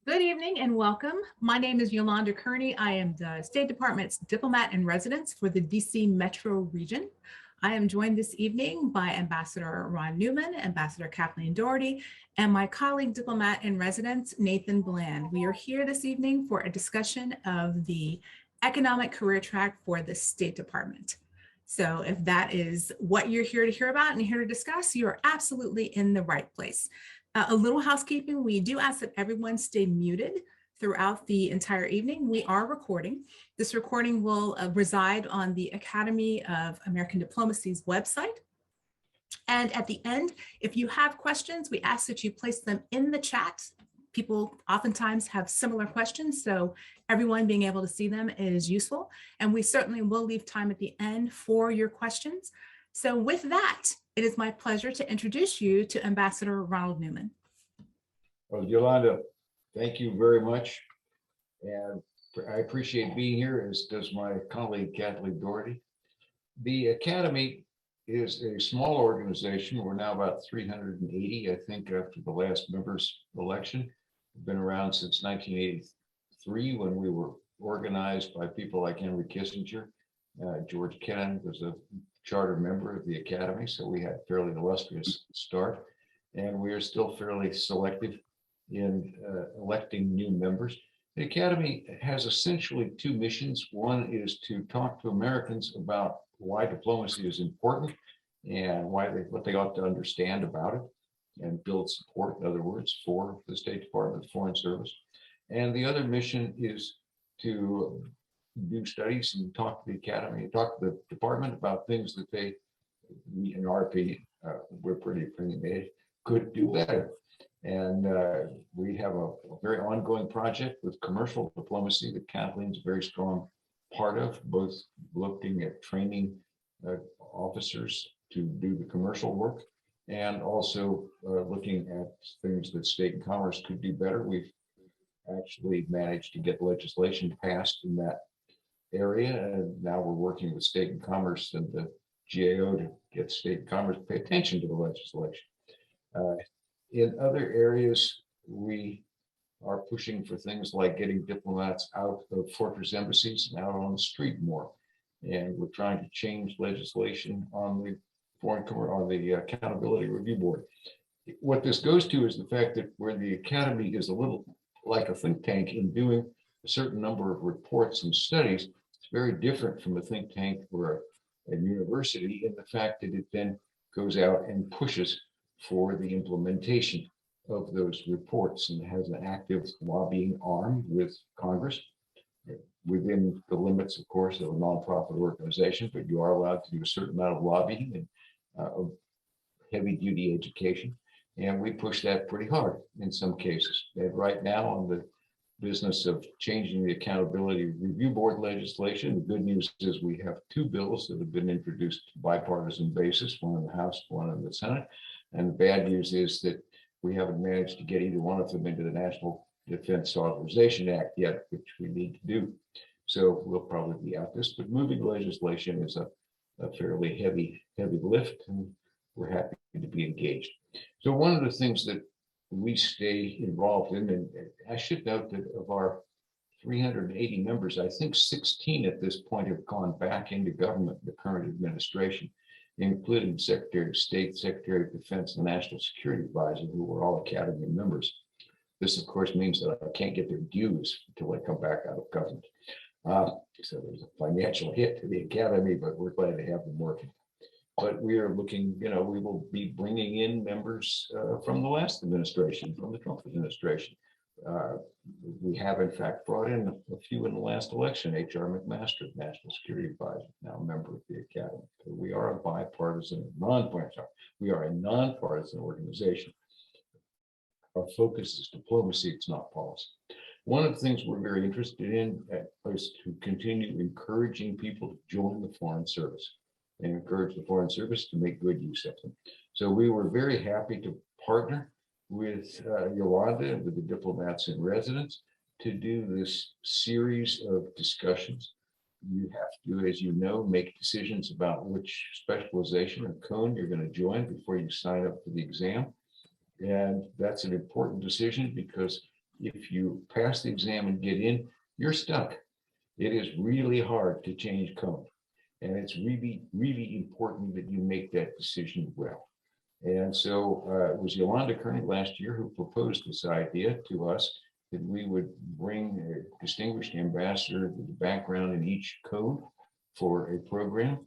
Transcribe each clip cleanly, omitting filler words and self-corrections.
Good evening and welcome. My name is Yolanda Kearney. I am the State Department's diplomat in residence for the DC Metro region. I am joined this evening by Ambassador Ron Newman, Ambassador Kathleen Doherty, and my colleague diplomat in residence, Nathan Bland. We are here this evening for a discussion of the economic career track for the State Department. So if that is what you're here to hear about and here to discuss, you're absolutely in the right place. A little housekeeping, we do ask that everyone stay muted throughout the entire evening. We are recording. This recording will reside on the Academy of American Diplomacy's website. And at the end, if you have questions, we ask that you place them in the chat. People oftentimes have similar questions, so everyone being able to see them is useful. And we certainly will leave time at the end for your questions. So with that, it is my pleasure to introduce you to Ambassador Ronald Newman. Well, Yolanda, thank you very much. And I appreciate being here, as does my colleague, Kathleen Doherty. The Academy is a small organization. We're now about 380, I think, after the last members election. We've been around since 1983 when we were organized by people like Henry Kissinger. George Kennan was a charter member of the Academy, so we had a fairly illustrious start, and we are still fairly selective in electing new members. The Academy has essentially two missions. One is to talk to Americans about why diplomacy is important and what they ought to understand about it, and build support, in other words, for the State Department, Foreign Service. And the other mission is to do studies and talk to the Academy, talk to the department about things that they, in our opinion, we're pretty opinionated, could do better. And we have a very ongoing project with commercial diplomacy that Kathleen's a very strong part of, both looking at training officers to do the commercial work and also looking at things that state and commerce could do better. We've actually managed to get legislation passed in that area, and now we're working with state and commerce and the GAO to get state and commerce to pay attention to the legislation. In other areas, we are pushing for things like getting diplomats out of fortress embassies and out on the street more, and we're trying to change legislation on the Accountability Review Board. What this goes to is the fact that where the Academy is a little like a think tank in doing a certain number of reports and studies, it's very different from a think tank or a university in the fact that it then goes out and pushes for the implementation of those reports and has an active lobbying arm with Congress within the limits, of course, of a nonprofit organization, but you are allowed to do a certain amount of lobbying and heavy duty education. And we push that pretty hard in some cases. And right now on the business of changing the Accountability Review Board legislation, the good news is we have two bills that have been introduced bipartisan basis, one in the House, one in the Senate. And the bad news is that we haven't managed to get either one of them into the National Defense Authorization Act yet, which we need to do. So we'll probably be out this, but moving legislation is a fairly heavy lift, and we're happy to be engaged. So one of the things that we stay involved in, and I should note that of our 380 members, I think 16 at this point have gone back into government, the current administration, including Secretary of State, Secretary of Defense, and National Security Advisor, who were all Academy members. This, of course, means that I can't get their dues until I come back out of government. So there's a financial hit to the Academy, but we're glad to have them working. But we are looking, we will be bringing in members from the last administration, from the Trump administration. We have, in fact, brought in a few in the last election. H.R. McMaster, National Security Advisor, now a member of the Academy. So we are a bipartisan, we are a nonpartisan organization. Our focus is diplomacy, it's not policy. One of the things we're very interested in is to continue encouraging people to join the Foreign Service and encourage the Foreign Service to make good use of them. So we were very happy to partner with Yolanda and with the diplomats in residence to do this series of discussions. You have to, as you know, make decisions about which specialization or cone you're going to join before you sign up for the exam. And that's an important decision because if you pass the exam and get in, you're stuck. It is really hard to change cone. And it's really, really important that you make that decision well. And so it was Yolanda Kearney last year who proposed this idea to us that we would bring a distinguished ambassador with a background in each code for a program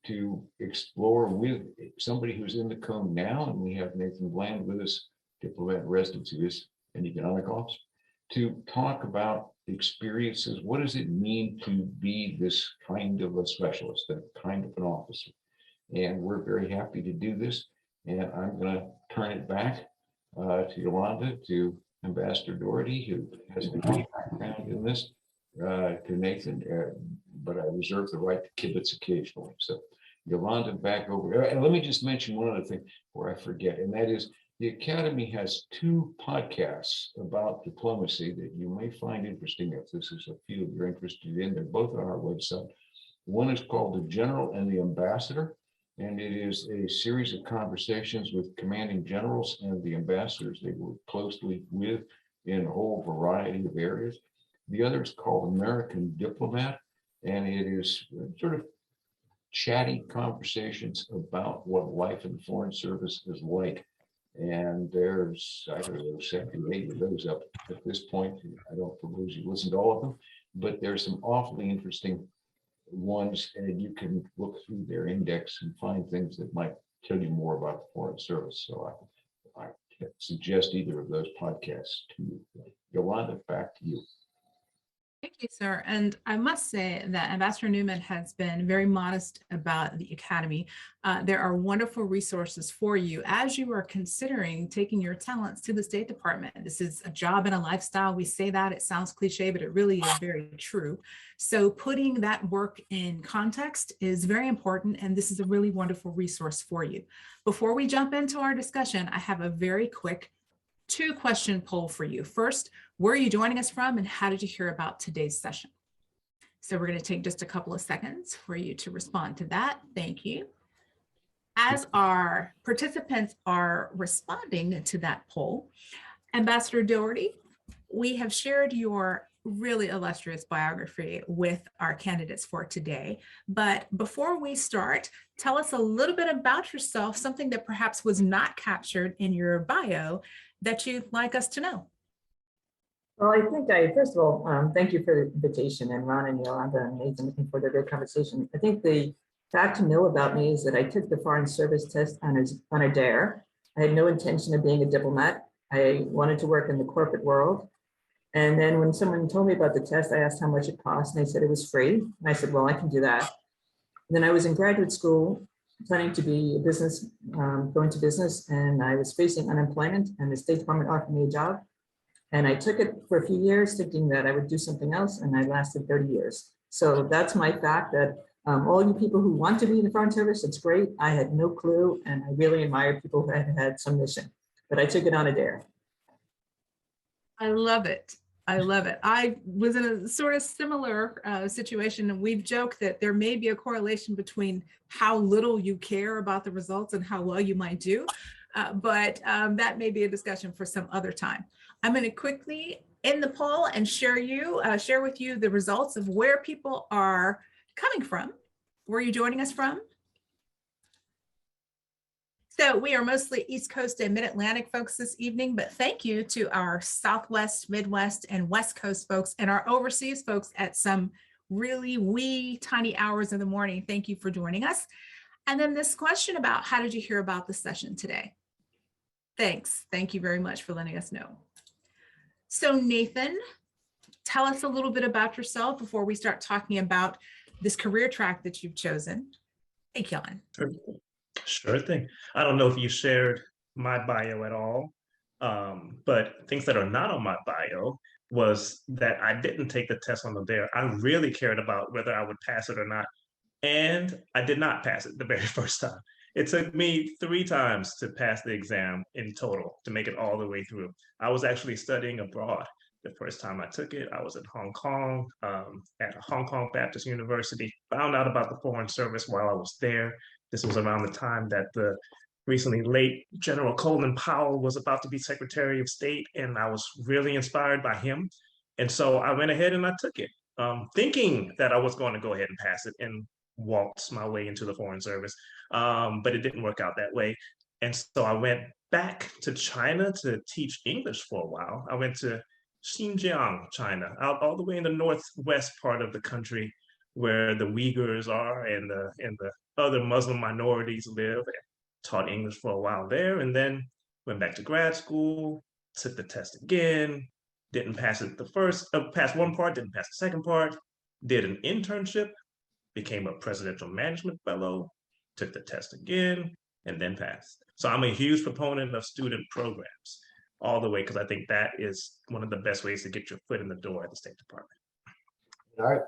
to explore with somebody who's in the cone now. And we have Nathan Bland with us, diplomat in residence who is an economic officer, to talk about experiences. What does it mean to be this kind of a specialist, that kind of an officer? And we're very happy to do this. And I'm going to turn it back to Yolanda, to Ambassador Doherty, who has a great background in this, to Nathan, but I reserve the right to kibitz occasionally. So Yolanda, back over. And let me just mention one other thing before I forget, and that is the Academy has 2 podcasts about diplomacy that you may find interesting if this is a field you're interested in. They're both on our website. One is called The General and the Ambassador, and it is a series of conversations with commanding generals and the ambassadors they work closely with in a whole variety of areas. The other is called American Diplomat, and it is sort of chatty conversations about what life in the Foreign Service is like. And there's, I don't know, 7 or 8 of those up at this point. I don't propose you listen to all of them, but there's some awfully interesting ones, and you can look through their index and find things that might tell you more about the Foreign Service. So I suggest either of those podcasts to you. Yolanda, back to you. Thank you, sir. And I must say that Ambassador Newman has been very modest about the Academy. There are wonderful resources for you as you are considering taking your talents to the State Department. This is a job and a lifestyle. We say that, it sounds cliche, but it really is very true. So putting that work in context is very important, and this is a really wonderful resource for you. Before we jump into our discussion, I have a very quick 2-question poll for you. First, where are you joining us from and how did you hear about today's session? So we're going to take just a couple of seconds for you to respond to that. Thank you. As our participants are responding to that poll, Ambassador Doherty, we have shared your really illustrious biography with our candidates for today. But before we start, tell us a little bit about yourself, something that perhaps was not captured in your bio that you'd like us to know. Well, I think first of all, thank you for the invitation, and Ron and Yolanda and Nathan for the great conversation. I think the fact to know about me is that I took the Foreign Service test on a DIR. I had no intention of being a diplomat. I wanted to work in the corporate world. And then when someone told me about the test, I asked how much it cost, and they said it was free. And I said, well, I can do that. And then I was in graduate school planning to be a business, going to business, and I was facing unemployment, and the State Department offered me a job. And I took it for a few years thinking that I would do something else, and I lasted 30 years. So that's my fact, that all you people who want to be in the Foreign Service, it's great. I had no clue, and I really admire people who had some mission, but I took it on a dare. I love it. I love it. I was in a sort of similar situation, and we've joked that there may be a correlation between how little you care about the results and how well you might do, but that may be a discussion for some other time. I'm going to quickly end the poll and share with you the results of where people are coming from. Where are you joining us from? So we are mostly East Coast and Mid-Atlantic folks this evening, but thank you to our Southwest, Midwest, and West Coast folks and our overseas folks at some really wee tiny hours in the morning. Thank you for joining us. And then this question about how did you hear about the session today? Thanks. Thank you very much for letting us know. So Nathan, tell us a little bit about yourself before we start talking about this career track that you've chosen. Thank you, Ellen. Sure thing. I don't know if you shared my bio at all, but things that are not on my bio was that I didn't take the test on the DIR. I really cared about whether I would pass it or not, and I did not pass it the very first time. It took me 3 times to pass the exam in total to make it all the way through. I was actually studying abroad. The first time I took it, I was in Hong Kong at Hong Kong Baptist University, found out about the Foreign Service while I was there. This was around the time that the recently late General Colin Powell was about to be Secretary of State, and I was really inspired by him. And so I went ahead and I took it, thinking that I was going to go ahead and pass it and waltz my way into the Foreign Service. But it didn't work out that way. And so I went back to China to teach English for a while. I went to Xinjiang, China, out all the way in the northwest part of the country where the Uyghurs are and the other Muslim minorities live. And taught English for a while there, and then went back to grad school, took the test again, didn't pass it passed one part, didn't pass the second part, did an internship, became a presidential management fellow, took the test again, and then passed. So I'm a huge proponent of student programs all the way because I think that is one of the best ways to get your foot in the door at the State Department.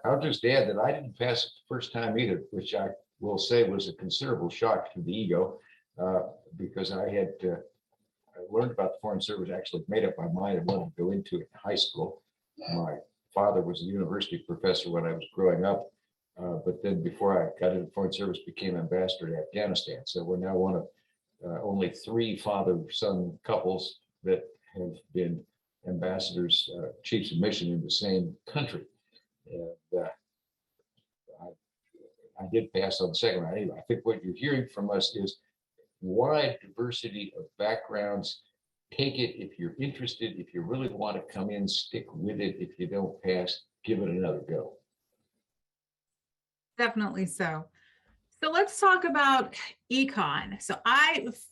I'll just add that I didn't pass it the first time either, which I will say was a considerable shock to the ego, because I had I learned about the Foreign Service, actually made up my mind and wanted to go into it in high school. My father was a university professor when I was growing up, but then before I got into the Foreign Service, became ambassador to Afghanistan. So we're now one of only 3 father-son couples that have been ambassadors, chiefs of mission in the same country. And I did pass on the second round anyway. I think what you're hearing from us is wide diversity of backgrounds. Take it if you're interested. If you really want to come in, stick with it. If you don't pass, give it another go. Definitely so. So let's talk about econ. So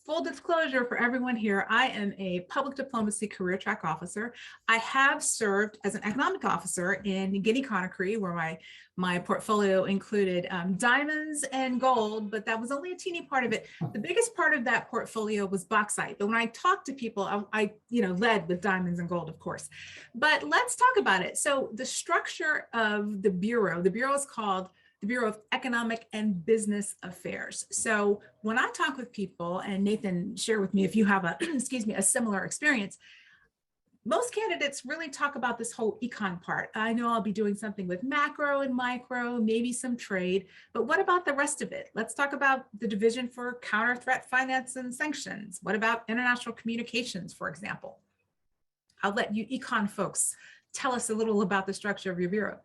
full disclosure for everyone here, I am a public diplomacy career track officer. I have served as an economic officer in Guinea-Conakry, where my portfolio included diamonds and gold, but that was only a teeny part of it. The biggest part of that portfolio was bauxite. But when I talked to people, I led with diamonds and gold, of course. But let's talk about it. So the structure of the Bureau is called the Bureau of Economic and Business Affairs. So when I talk with people, and Nathan, share with me if you have a similar experience, most candidates really talk about this whole econ part. I know I'll be doing something with macro and micro, maybe some trade, but what about the rest of it? Let's talk about the Division for Counter Threat Finance and Sanctions. What about international communications, for example? I'll let you econ folks tell us a little about the structure of your bureau.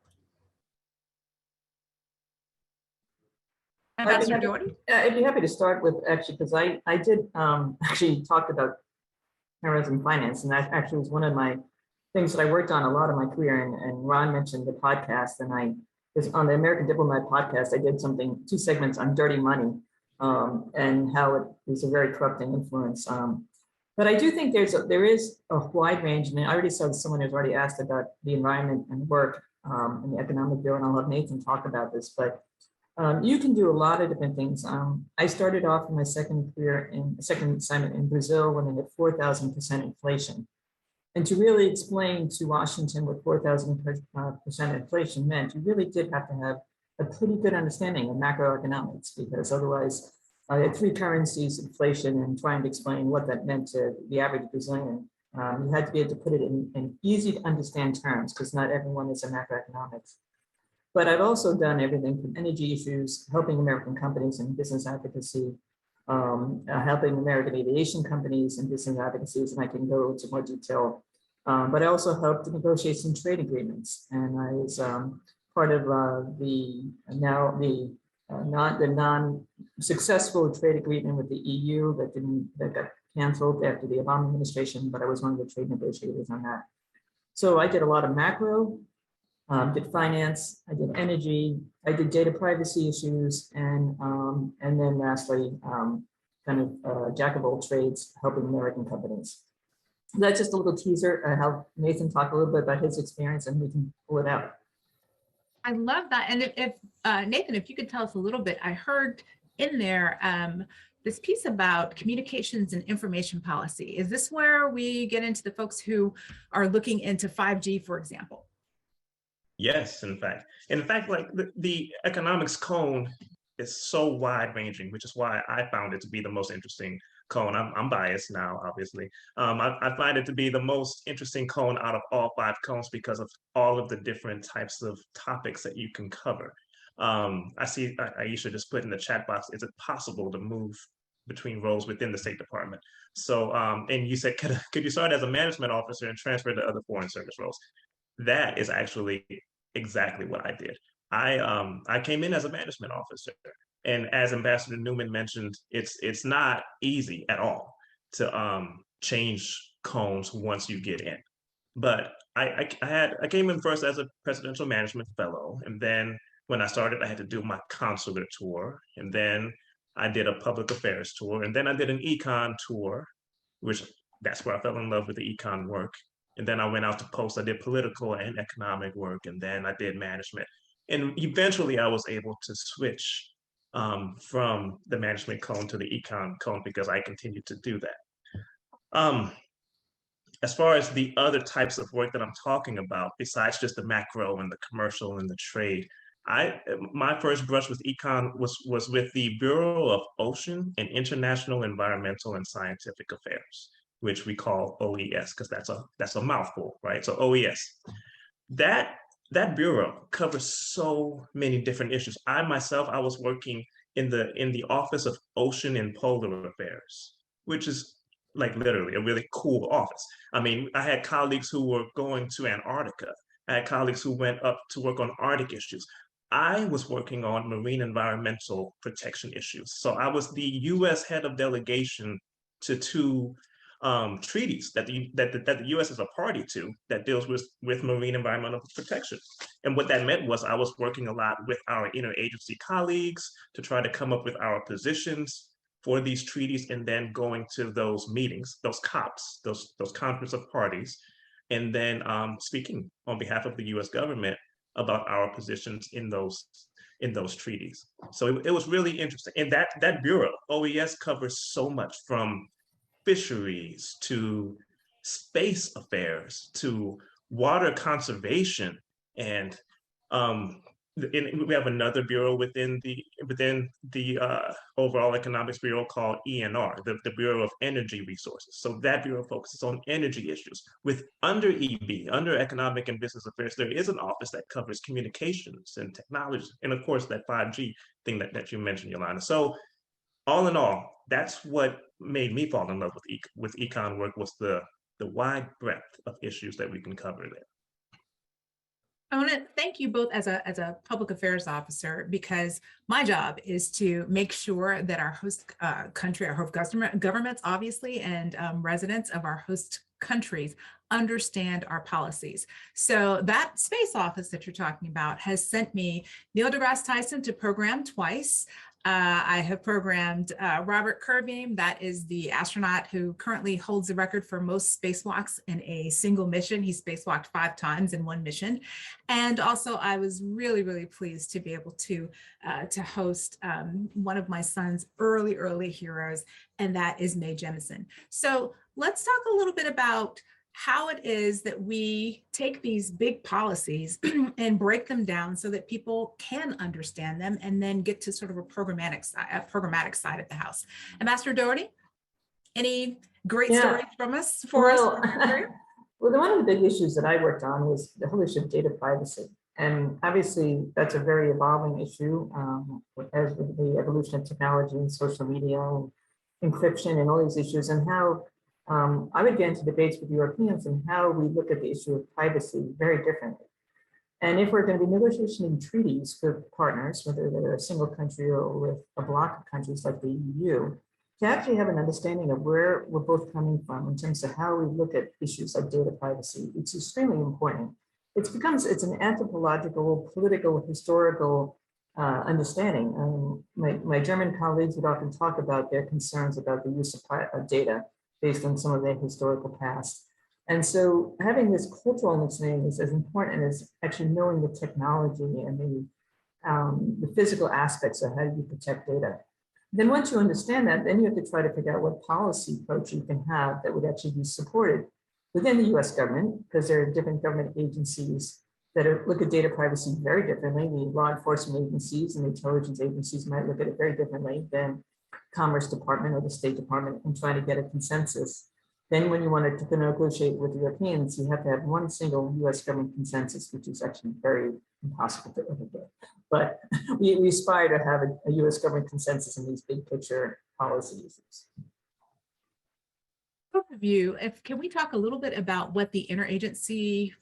Ambassador Doherty? I'd be happy to start with, actually, because I did actually talk about terrorism finance, and that actually was one of my things that I worked on a lot of my career. And Ron mentioned the podcast, and I was on the American Diplomat podcast. I did 2 segments on dirty money and how it is a very corrupting influence. But I do think there is a wide range, and I already saw someone who's already asked about the environment and work in the Economic Bureau, and I'll have Nathan talk about this, but you can do a lot of different things. I started off in my second assignment in Brazil when they had 4,000% inflation. And to really explain to Washington what 4,000% inflation meant, you really did have to have a pretty good understanding of macroeconomics, because otherwise they had 3 currencies, inflation, and trying to explain what that meant to the average Brazilian. You had to be able to put it in easy to understand terms, because not everyone is a macroeconomics. But I've also done everything from energy issues, helping American companies in business advocacy, helping American aviation companies in business advocacies, and I can go into more detail. But I also helped negotiate some trade agreements, and I was part of the non-successful trade agreement with the EU that got canceled after the Obama administration. But I was one of the trade negotiators on that. So I did a lot of macro. Did finance, I did energy, I did data privacy issues, and then lastly, jack of all trades, helping American companies. That's just a little teaser. How Nathan talk a little bit about his experience, and we can pull it out. I love that. And if Nathan, if you could tell us a little bit, I heard in there this piece about communications and information policy. Is this where we get into the folks who are looking into 5G, for example? Yes, in fact, like the economics cone is so wide ranging, which is why I found it to be the most interesting cone. I'm biased now, obviously. I find it to be the most interesting cone out of all 5 cones because of all of the different types of topics that you can cover. I see Aisha just put in the chat box, is it possible to move between roles within the State Department. So, and you said, could you start as a management officer and transfer to other foreign service roles? That is actually exactly what I did. I came in as a management officer, and as Ambassador Newman mentioned, it's not easy at all to change cones once you get in. But I came in first as a presidential management fellow, and then when I started, I had to do my consular tour, and then I did a public affairs tour, and then I did an econ tour, which that's where I fell in love with the econ work. And then I went out to post. I did political and economic work, and then I did management. And eventually, I was able to switch from the management cone to the econ cone because I continued to do that. As far as the other types of work that I'm talking about, besides just the macro and the commercial and the trade, my first brush with econ was with the Bureau of Ocean and International Environmental and Scientific Affairs, which we call OES because that's a mouthful, right? So OES. That bureau covers so many different issues. I was working in the Office of Ocean and Polar Affairs, which is like literally a really cool office. I mean, I had colleagues who were going to Antarctica. I had colleagues who went up to work on Arctic issues. I was working on marine environmental protection issues. So I was the U.S. head of delegation to two treaties that the U.S. is a party to that deals with marine environmental protection. And what that meant was I was working a lot with our interagency colleagues to try to come up with our positions for these treaties, and then going to those meetings, those COPs, those conference of parties, and then speaking on behalf of the U.S. government about our positions in those treaties. So it was really interesting. And that bureau, OES, covers so much from fisheries to space affairs to water conservation, and we have another bureau within the overall economics bureau called ENR, the Bureau of Energy Resources. So that bureau focuses on energy issues. Under EB, under Economic and Business Affairs, there is an office that covers communications and technology, and of course that 5G thing that you mentioned, Yolanda. So all in all, that's what made me fall in love with econ work, was the wide breadth of issues that we can cover there. I want to thank you both as a public affairs officer, because my job is to make sure that our host country, our host governments, obviously, and residents of our host countries understand our policies. So that space office that you're talking about has sent me Neil deGrasse Tyson to program twice. I have programmed Robert Curbeam, that is the astronaut who currently holds the record for most spacewalks in a single mission. He spacewalked 5 times in one mission. And also I was really, really pleased to be able to host one of my son's early heroes, and that is Mae Jemison. So let's talk a little bit about how it is that we take these big policies and break them down so that people can understand them, and then get to sort of a programmatic side of the house. Ambassador Doherty, any great stories from us for us? Well, one of the big issues that I worked on was the whole issue of data privacy. And obviously that's a very evolving issue as with the evolution of technology and social media and encryption and all these issues, and how I would get into debates with Europeans and how we look at the issue of privacy very differently. And if we're going to be negotiating treaties with partners, whether they're a single country or with a block of countries like the EU, to actually have an understanding of where we're both coming from in terms of how we look at issues like data privacy, it's extremely important. It's an anthropological, political, historical understanding. My German colleagues would often talk about their concerns about the use of data based on some of their historical past. And so having this cultural understanding is as important as actually knowing the technology and the physical aspects of how you protect data. Then once you understand that, then you have to try to figure out what policy approach you can have that would actually be supported within the US government, because there are different government agencies that look at data privacy very differently. The law enforcement agencies and the intelligence agencies might look at it very differently than Commerce Department or the State Department, and trying to get a consensus. Then when you want to negotiate with Europeans, you have to have one single US government consensus, which is actually very impossible to ever get. But we aspire to have a US government consensus in these big picture policies. Overview, can we talk a little bit about what the interagency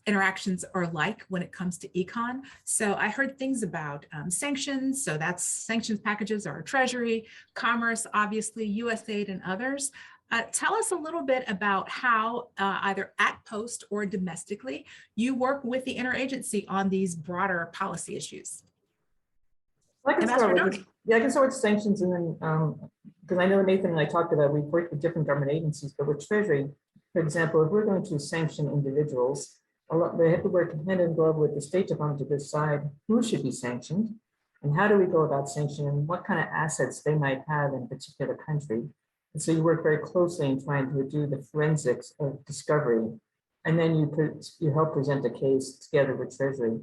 interactions are like when it comes to econ? So I heard things about sanctions, so that's sanctions packages are Treasury, Commerce, obviously, USAID and others. Tell us a little bit about how either at post or domestically, you work with the interagency on these broader policy issues. I can start with, I can start with sanctions, and then because I know Nathan and I talked about, we've worked with different government agencies, but with Treasury, for example, if we're going to sanction individuals, they have to work hand in glove with the State Department to decide who should be sanctioned and how do we go about sanctioning and what kind of assets they might have in a particular country. And so you work very closely in trying to do the forensics of discovery, and then you help present a case together with Treasury.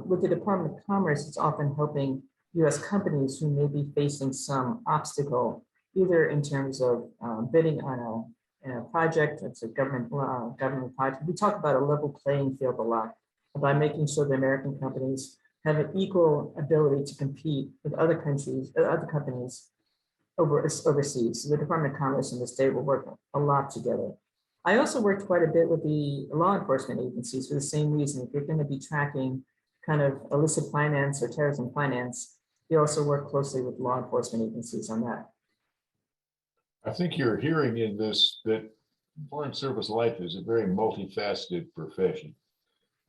With the Department of Commerce, it's often helping U.S. companies who may be facing some obstacle, either in terms of bidding on a project, it's a government project. We talk about a level playing field a lot, by making sure the American companies have an equal ability to compete with other countries, other companies overseas. So the Department of Commerce and the state will work a lot together. I also worked quite a bit with the law enforcement agencies for the same reason. If you're going to be tracking kind of illicit finance or terrorism finance, you also work closely with law enforcement agencies on that. I think you're hearing in this that foreign service life is a very multifaceted profession.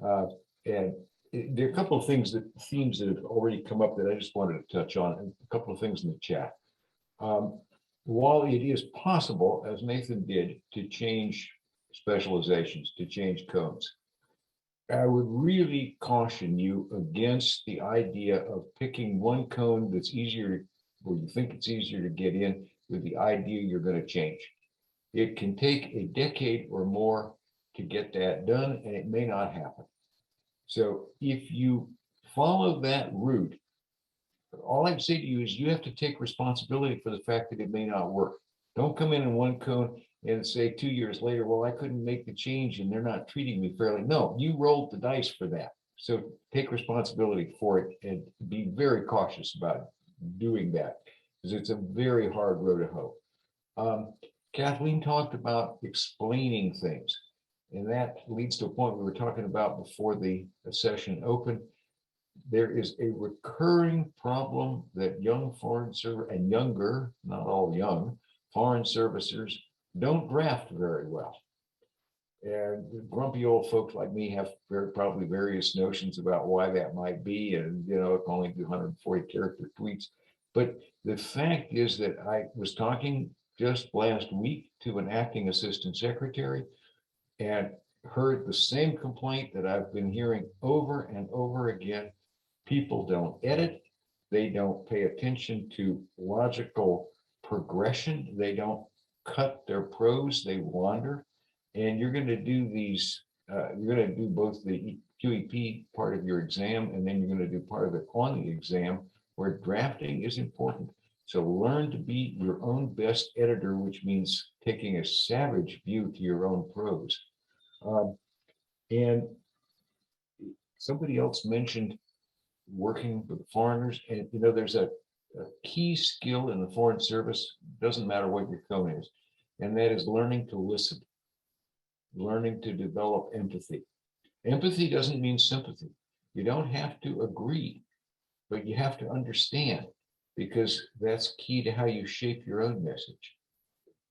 And there are a couple of themes that have already come up that I just wanted to touch on, and a couple of things in the chat. While it is possible, as Nathan did, to change specializations, to change codes, I would really caution you against the idea of picking one cone that's easier, or you think it's easier to get in, with the idea you're going to change. It can take a decade or more to get that done, and it may not happen. So if you follow that route, all I'd say to you is you have to take responsibility for the fact that it may not work. Don't come in one cone and say 2 years later, well, I couldn't make the change and they're not treating me fairly. No, you rolled the dice for that. So take responsibility for it and be very cautious about doing that, because it's a very hard road to hoe. Kathleen talked about explaining things, and that leads to a point we were talking about before the session opened. There is a recurring problem that young foreign service and younger, not all young, foreign servicers don't draft very well. And grumpy old folks like me have probably various notions about why that might be. And, you know, only 240 character tweets. But the fact is that I was talking just last week to an acting assistant secretary and heard the same complaint that I've been hearing over and over again. People don't edit. They don't pay attention to logical progression. They don't cut their prose. They wander. And you're going to do these, you're going to do both the QEP part of your exam, and then you're going to do part of it on the exam, where drafting is important. So learn to be your own best editor, which means taking a savage view to your own prose. And somebody else mentioned working with foreigners, and you know, there's a key skill in the foreign service, doesn't matter what your cone is, and that is learning to listen, learning to develop empathy. Empathy doesn't mean sympathy. You don't have to agree, but you have to understand, because that's key to how you shape your own message.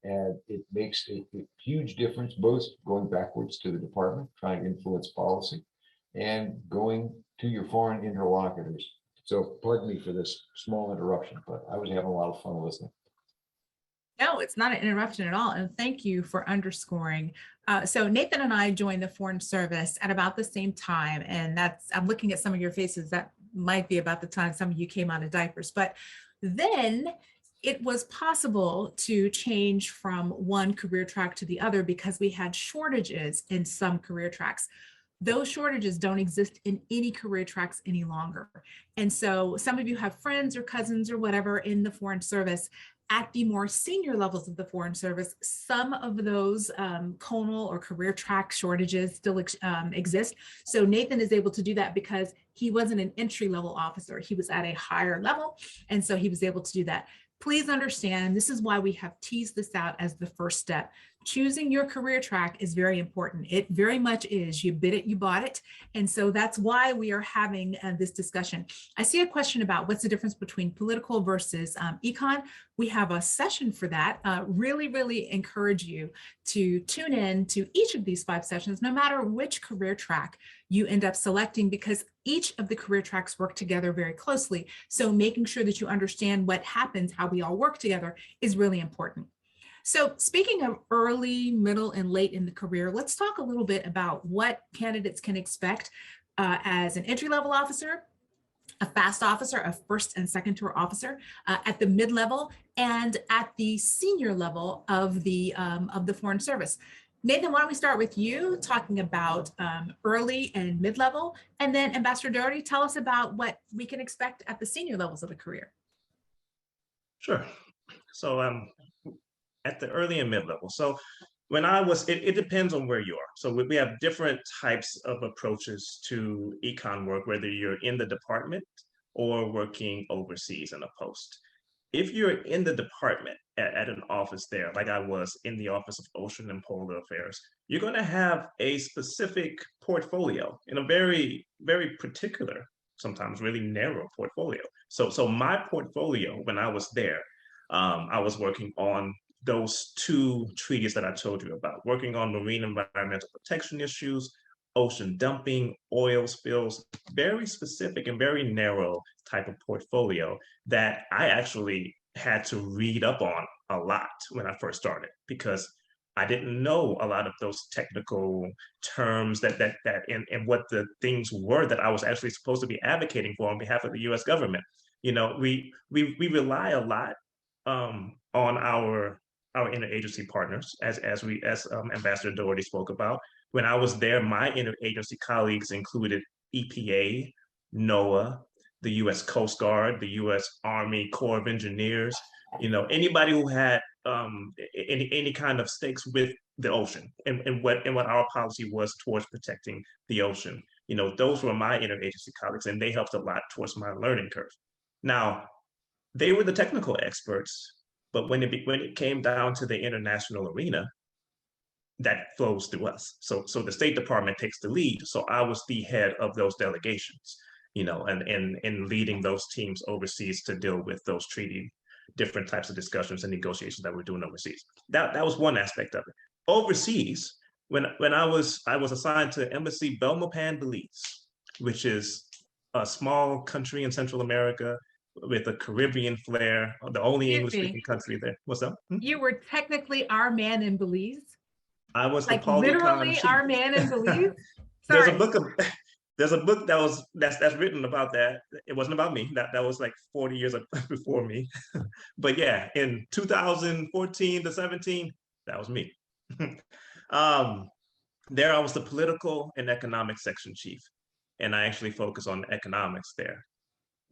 And it makes a huge difference, both going backwards to the department, trying to influence policy, and going to your foreign interlocutors. So pardon me for this small interruption, but I was having a lot of fun listening. No, it's not an interruption at all. And thank you for underscoring. So Nathan and I joined the Foreign Service at about the same time. And I'm looking at some of your faces. That might be about the time some of you came out of diapers. But then it was possible to change from one career track to the other because we had shortages in some career tracks. Those shortages don't exist in any career tracks any longer. And so some of you have friends or cousins or whatever in the Foreign Service. At the more senior levels of the Foreign Service, some of those conal or career track shortages still exist. So Nathan is able to do that because he wasn't an entry-level officer. He was at a higher level. And so he was able to do that. Please understand, this is why we have teased this out as the first step. Choosing your career track is very important. It very much is. You bid it, you bought it. And so that's why we are having this discussion. I see a question about what's the difference between political versus econ. We have a session for that. Really encourage you to tune in to each of these 5 sessions, no matter which career track you end up selecting, because each of the career tracks work together very closely. So making sure that you understand what happens, how we all work together is really important. So speaking of early, middle, and late in the career, let's talk a little bit about what candidates can expect as an entry-level officer, a fast officer, a first and second tour officer, at the mid-level, and at the senior level of the Foreign Service. Nathan, why don't we start with you talking about early and mid-level, and then Ambassador Doherty, tell us about what we can expect at the senior levels of the career. Sure. So at the early and mid-level. So when I was, it depends on where you are. So we have different types of approaches to econ work, whether you're in the department or working overseas in a post. If you're in the department at an office there, like I was in the Office of Ocean and Polar Affairs, you're going to have a specific portfolio in a very particular, sometimes really narrow portfolio. So my portfolio when I was there, I was working on those 2 treaties that I told you about, working on marine environmental protection issues, ocean dumping, oil spills, very specific and very narrow type of portfolio that I actually had to read up on a lot when I first started, because I didn't know a lot of those technical terms that and what the things were that I was actually supposed to be advocating for on behalf of the U.S. government. You know, we rely a lot on our interagency partners, as Ambassador Doherty spoke about. When I was there, my interagency colleagues included EPA, NOAA, the U.S. Coast Guard, the U.S. Army Corps of Engineers, anybody who had any kind of stakes with the ocean and what our policy was towards protecting the ocean. Those were my interagency colleagues, and they helped a lot towards my learning curve. Now, they were the technical experts, but when it came down to the international arena, that flows through us. So the State Department takes the lead. So I was the head of those delegations, and leading those teams overseas to deal with those different types of discussions and negotiations that we're doing overseas. That was one aspect of it. Overseas, when I was assigned to Embassy Belmopan, Belize, which is a small country in Central America with a Caribbean flair, the only English-speaking country there. What's up? You were technically our man in Belize. I was like the literally our man in Belize. There's a book that's written about that. It wasn't about me. That was like 40 years before me. But yeah, in 2014 to 17, that was me. There I was the political and economic section chief, and I actually focused on economics there.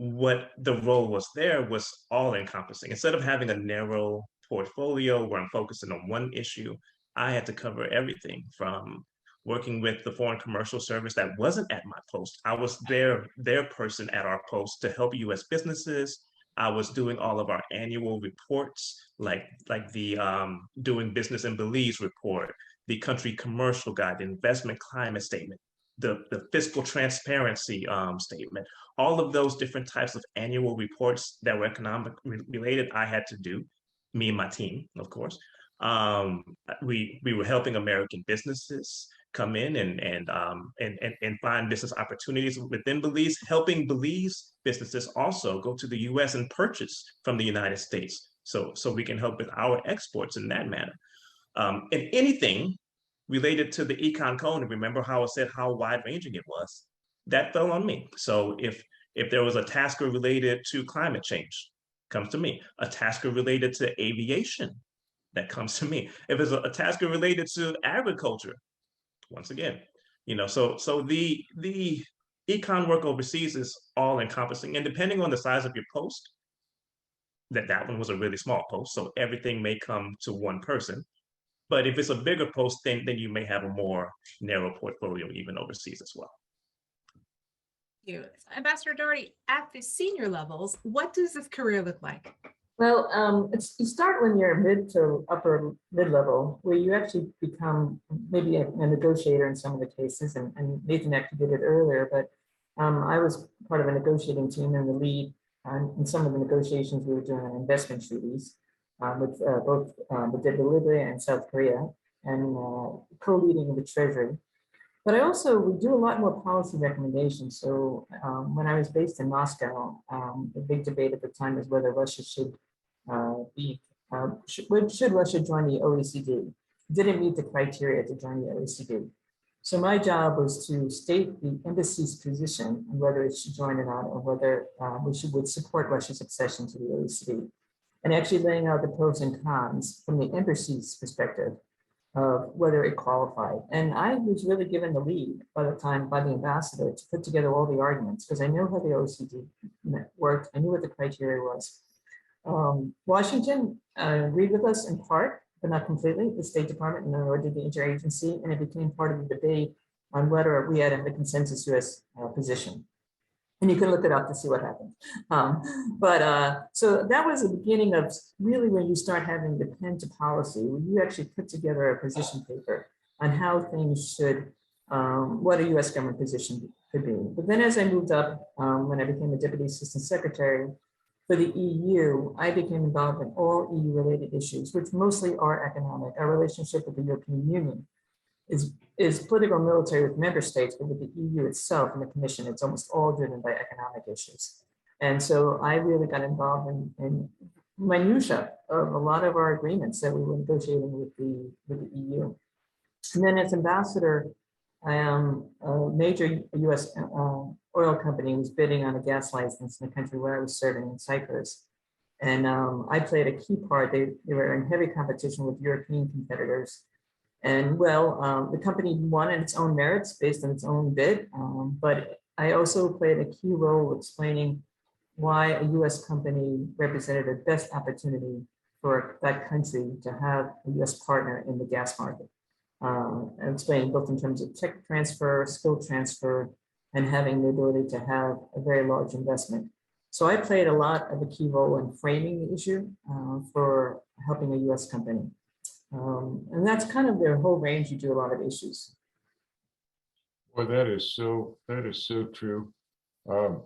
What the role was there was all encompassing. Instead of having a narrow portfolio where I'm focusing on one issue, I had to cover everything, from working with the Foreign Commercial Service that wasn't at my post. I was their person at our post to help U.S. businesses. I was doing all of our annual reports, like the Doing Business in Belize report, the country commercial guide, the investment climate statement, the fiscal transparency statement. All of those different types of annual reports that were economic related, I had to do, me and my team, of course. We were helping American businesses come in and find business opportunities within Belize, helping Belize businesses also go to the U.S. and purchase from the United States, so we can help with our exports in that manner. And anything related to the econ code, and remember how I said how wide-ranging it was, that fell on me. So if there was a tasker related to climate change, comes to me. A tasker related to aviation, that comes to me. If it's a task related to agriculture, once again, so the econ work overseas is all encompassing, and depending on the size of your post, that one was a really small post, so everything may come to one person. But if it's a bigger post, then you may have a more narrow portfolio even overseas as well. Thank you. Ambassador Doherty, at the senior levels, what does this career look like? Well, you start when you're mid to upper mid-level, where you actually become maybe a negotiator in some of the cases, and Nathan actually did it earlier, but I was part of a negotiating team in the lead in some of the negotiations we were doing on investment treaties with both with Libya and South Korea, and co-leading the Treasury. But I also would do a lot more policy recommendations. So when I was based in Moscow, the big debate at the time was whether Russia should should Russia join the OECD? Didn't meet the criteria to join the OECD. So my job was to state the embassy's position on whether it should join or not, or whether would support Russia's accession to the OECD, and actually laying out the pros and cons from the embassy's perspective of whether it qualified. And I was really given the lead by the ambassador to put together all the arguments, because I know how the OECD worked. I knew what the criteria was. Washington agreed with us in part, but not completely, the State Department, nor did the interagency, and it became part of the debate on whether we had a consensus US position. And you can look it up to see what happened. So that was the beginning of really when you start having the pen to policy, when you actually put together a position paper on how things should, what a US government position could be. But then as I moved up, when I became a Deputy Assistant Secretary for the EU, I became involved in all EU related issues, which mostly are economic. Our relationship with the European Union is political military with member states, but with the EU itself and the Commission, it's almost all driven by economic issues. And so I really got involved in minutia of a lot of our agreements that we were negotiating with the EU. And then as ambassador, a major US oil company was bidding on a gas license in the country where I was serving in Cyprus. And I played a key part. They were in heavy competition with European competitors. And well, the company won on its own merits based on its own bid. But I also played a key role explaining why a US company represented the best opportunity for that country to have a US partner in the gas market. And explaining both in terms of tech transfer, skill transfer, and having the ability to have a very large investment. So I played a lot of a key role in framing the issue for helping a US company. And that's kind of their whole range. You do a lot of issues. Well, that is so true. You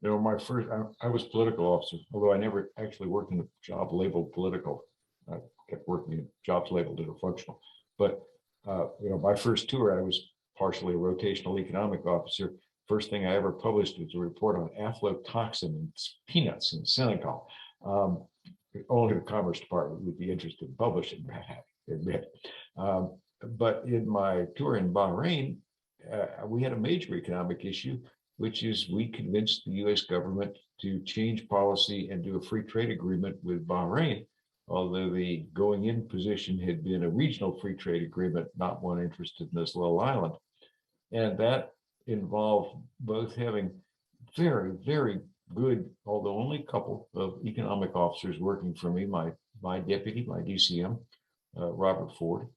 know, I was political officer, although I never actually worked in a job labeled political. I kept working in jobs labeled functional. But you know, my first tour, I was partially a rotational economic officer. First thing I ever published was a report on aflatoxin in peanuts in Senegal. Only the Commerce Department would be interested in publishing that, I admit. But in my tour in Bahrain, we had a major economic issue, which is we convinced the US government to change policy and do a free trade agreement with Bahrain, although the going in position had been a regional free trade agreement, not one interested in this little island. And that involved both having very, very good, although only a couple of economic officers working for me, my deputy, my DCM, Robert Ford.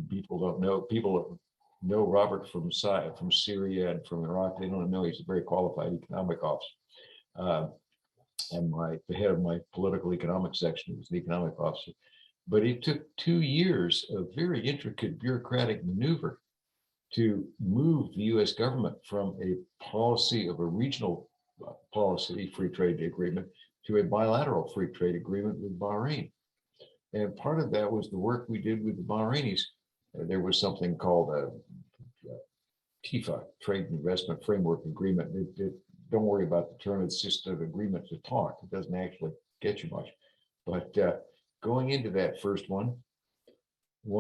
People know Robert from Syria and from Iraq. They don't know he's a very qualified economic officer. And the head of my political economics section was the economic officer. But it took 2 years of very intricate bureaucratic maneuver to move the US government from a policy of a regional policy free trade agreement to a bilateral free trade agreement with Bahrain. And part of that was the work we did with the Bahrainis. There was something called a TIFA, Trade and Investment Framework Agreement. Don't worry about the term, it's just an agreement to talk. It doesn't actually get you much. But going into that first one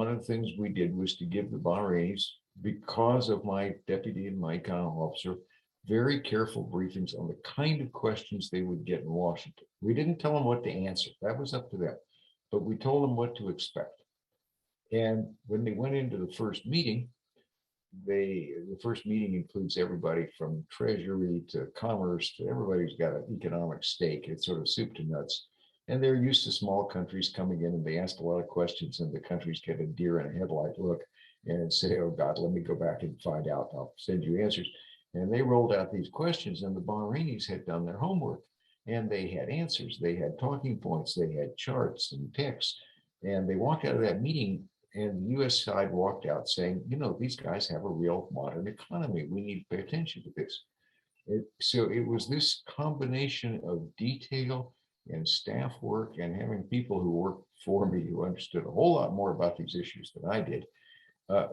of the things we did was to give the Bahrainis, because of my deputy and my economic officer, very careful briefings on the kind of questions they would get in Washington. We didn't tell them what to answer. That was up to them. But we told them what to expect. And when they went into the first meeting, the first meeting includes everybody from Treasury to Commerce to everybody who's got an economic stake. It's sort of soup to nuts. And they're used to small countries coming in and they ask a lot of questions and the countries get a deer in a headlight look and say, oh God, let me go back and find out. I'll send you answers. And they rolled out these questions and the Bahrainis had done their homework. And they had answers, they had talking points, they had charts and text. And they walked out of that meeting, and the US side walked out saying, you know, these guys have a real modern economy. We need to pay attention to this. So it was this combination of detail and staff work and having people who worked for me who understood a whole lot more about these issues than I did,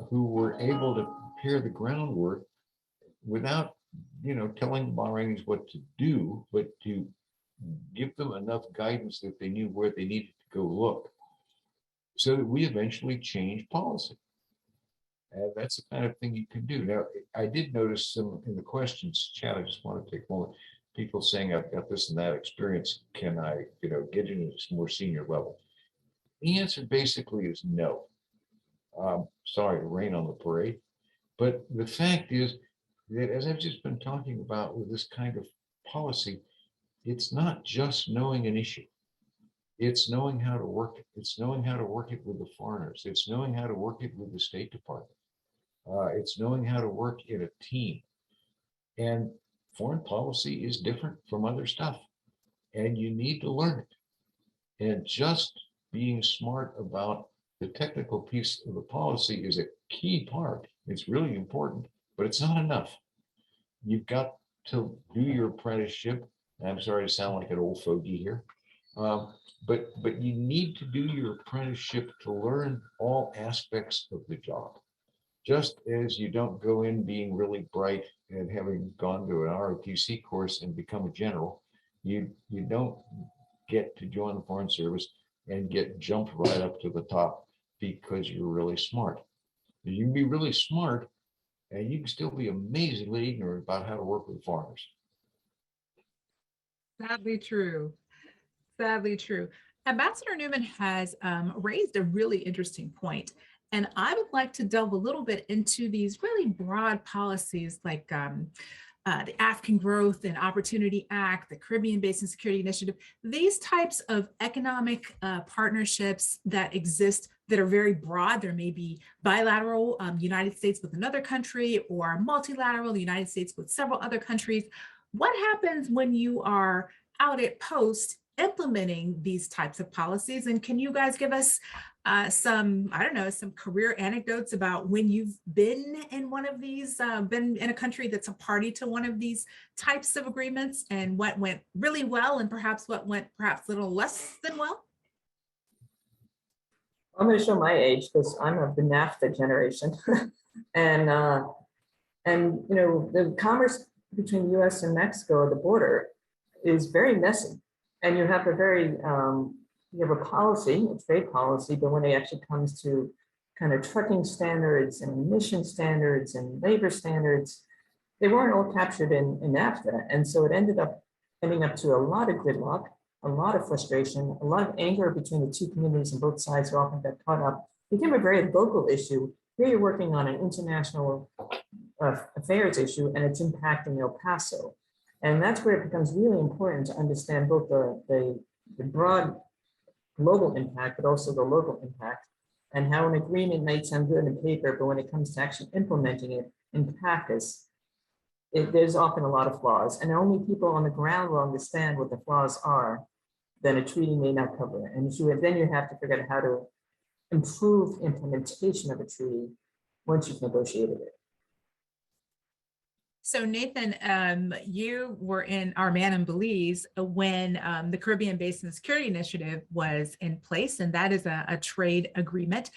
who were able to prepare the groundwork without, you know, telling the Bahrainis what to do, but to give them enough guidance that they knew where they needed to go look, so that we eventually changed policy. And that's the kind of thing you can do. Now, I did notice some in the questions chat. I just want to take a moment. People saying I've got this and that experience. Can I, you know, get into a more senior level? The answer basically is no. Sorry to rain on the parade, but the fact is that, as I've just been talking about with this kind of policy, it's not just knowing an issue. It's knowing how to work it. It's knowing how to work it with the foreigners. It's knowing how to work it with the State Department. It's knowing how to work in a team. And foreign policy is different from other stuff. And you need to learn it. And just being smart about the technical piece of the policy is a key part. It's really important, but it's not enough. You've got to do your apprenticeship. I'm sorry to sound like an old fogey here. But you need to do your apprenticeship to learn all aspects of the job. Just as you don't go in being really bright and having gone to an ROTC course and become a general, you don't get to join the Foreign Service and get jumped right up to the top because you're really smart. You can be really smart and you can still be amazingly ignorant about how to work with foreigners. Sadly true. Sadly true. Ambassador Newman has raised a really interesting point, and I would like to delve a little bit into these really broad policies like the African Growth and Opportunity Act, the Caribbean Basin Security Initiative, these types of economic partnerships that exist that are very broad. There may be bilateral, United States with another country, or multilateral, the United States with several other countries. What happens when you are out at post implementing these types of policies? And can you guys give us some, I don't know, some career anecdotes about when you've been in one of these, been in a country that's a party to one of these types of agreements, and what went really well and perhaps what went perhaps a little less than well? I'm going to show my age because I'm of the NAFTA generation. and you know, the commerce between the US and Mexico, the border, is very messy. And you have a very, you have a policy, a trade policy, but when it actually comes to kind of trucking standards and emission standards and labor standards, they weren't all captured in NAFTA. And so it ended up to a lot of gridlock, a lot of frustration, a lot of anger between the two communities, and both sides often got caught up. It became a very local issue. Here you're working on an international affairs issue, and it's impacting El Paso. And that's where it becomes really important to understand both the broad global impact, but also the local impact, and how an agreement might sound good on paper, but when it comes to actually implementing it in practice, there's often a lot of flaws. And only people on the ground will understand what the flaws are, then a treaty may not cover it. And then you have to figure out how to improve implementation of a treaty once you've negotiated it. So Nathan, you were in our man in Belize when the Caribbean Basin Security Initiative was in place, and that is a trade agreement.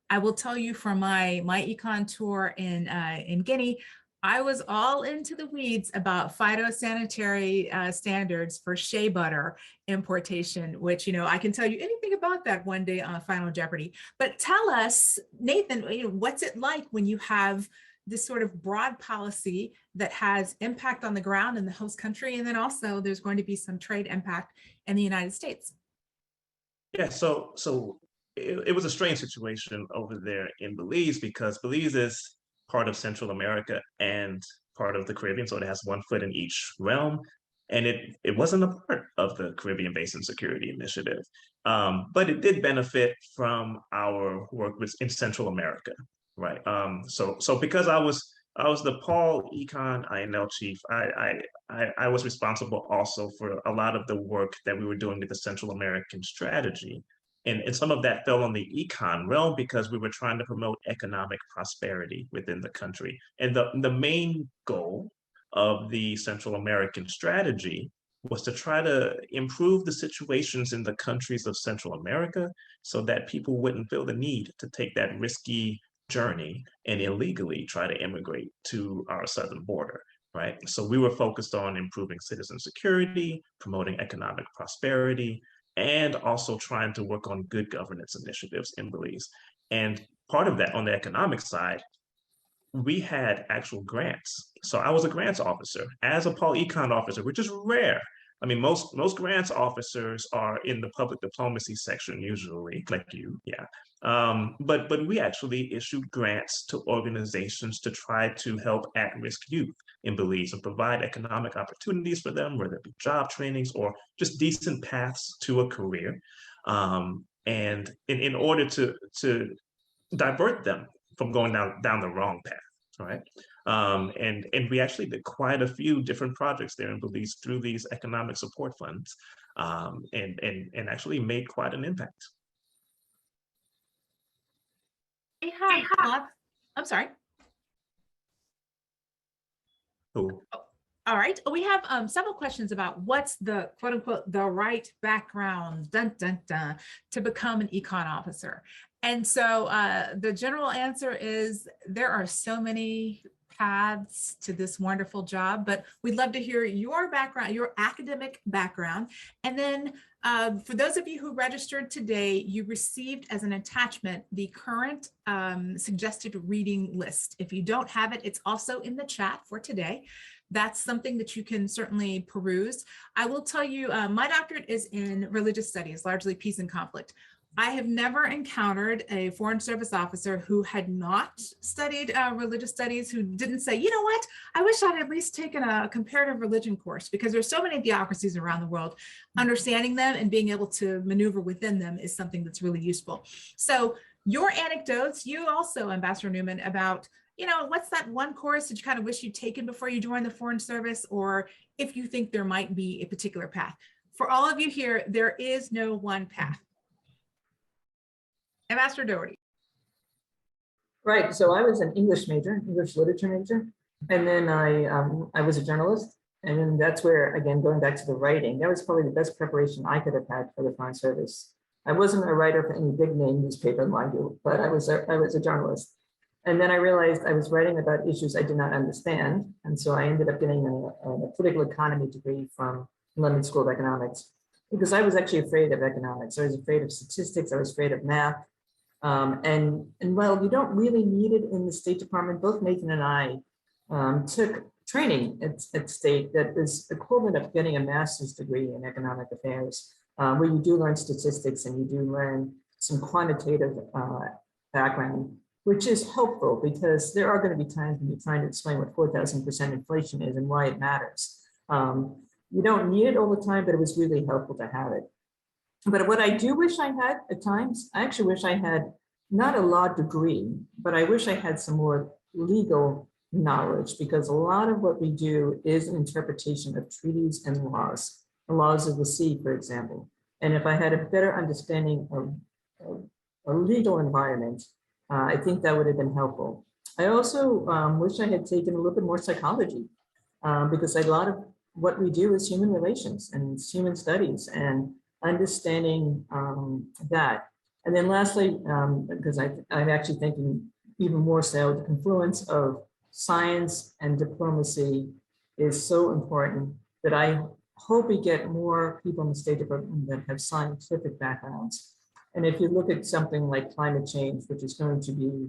I will tell you from my econ tour in Guinea, I was all into the weeds about phytosanitary standards for shea butter importation, which, you know, I can tell you anything about that one day on Final Jeopardy. But tell us, Nathan, you know, what's it like when you have this sort of broad policy that has impact on the ground in the host country, and then also there's going to be some trade impact in the United States? Yeah, so it was a strange situation over there in Belize, because Belize is part of Central America and part of the Caribbean, so it has one foot in each realm. And it wasn't a part of the Caribbean Basin Security Initiative, but it did benefit from our work in Central America, right? So because I was I was the Paul Econ INL chief. I was responsible also for a lot of the work that we were doing with the Central American strategy. And some of that fell on the econ realm because we were trying to promote economic prosperity within the country. And the main goal of the Central American strategy was to try to improve the situations in the countries of Central America so that people wouldn't feel the need to take that risky journey and illegally try to immigrate to our southern border, right? So we were focused on improving citizen security, promoting economic prosperity, and also trying to work on good governance initiatives in Belize. And part of that on the economic side, we had actual grants. So I was a grants officer as a Paul Econ officer, which is rare. I mean, most grants officers are in the public diplomacy section usually, like you, yeah. But we actually issued grants to organizations to try to help at-risk youth in Belize and provide economic opportunities for them, whether it be job trainings or just decent paths to a career. And in order to divert them from going down the wrong path, right? And we actually did quite a few different projects there in Belize through these economic support funds, and actually made quite an impact. We have lots, I'm sorry. Cool. All right, we have several questions about what's the quote unquote the right background to become an econ officer. And so the general answer is there are so many paths to this wonderful job, but we'd love to hear your background, your academic background. And then for those of you who registered today, you received as an attachment the current suggested reading list. If you don't have it, it's also in the chat for today. That's something that you can certainly peruse. I will tell you, my doctorate is in religious studies, largely peace and conflict. I have never encountered a Foreign Service officer who had not studied religious studies, who didn't say, you know what, I wish I'd at least taken a comparative religion course, because there's so many theocracies around the world. Understanding them and being able to maneuver within them is something that's really useful. So your anecdotes, you also, Ambassador Newman, about, you know, what's that one course that you kind of wish you'd taken before you joined the Foreign Service, or if you think there might be a particular path. For all of you here, there is no one path. Ambassador Doherty. Right, so I was an English major, English literature major, and then I was a journalist, and then that's where, again, going back to the writing, that was probably the best preparation I could have had for the Foreign Service. I wasn't a writer for any big name newspaper, mind you, but I was a journalist. And then I realized I was writing about issues I did not understand, and so I ended up getting a political economy degree from London School of Economics, because I was actually afraid of economics. I was afraid of statistics, I was afraid of math. And while you don't really need it in the State Department, both Nathan and I took training at State that is equivalent of getting a master's degree in economic affairs, where you do learn statistics and you do learn some quantitative background, which is helpful because there are going to be times when you're trying to explain what 4,000% inflation is and why it matters. You don't need it all the time, but it was really helpful to have it. But what I do wish I had at times, I actually wish I had not a law degree, but I wish I had some more legal knowledge, because a lot of what we do is an interpretation of treaties and laws, the laws of the sea, for example. And if I had a better understanding of a legal environment, I think that would have been helpful. I also wish I had taken a little bit more psychology, because a lot of what we do is human relations and human studies, and understanding that. And then lastly, because I'm actually thinking even more so, the confluence of science and diplomacy is so important that I hope we get more people in the State Department that have scientific backgrounds. And if you look at something like climate change, which is going to be,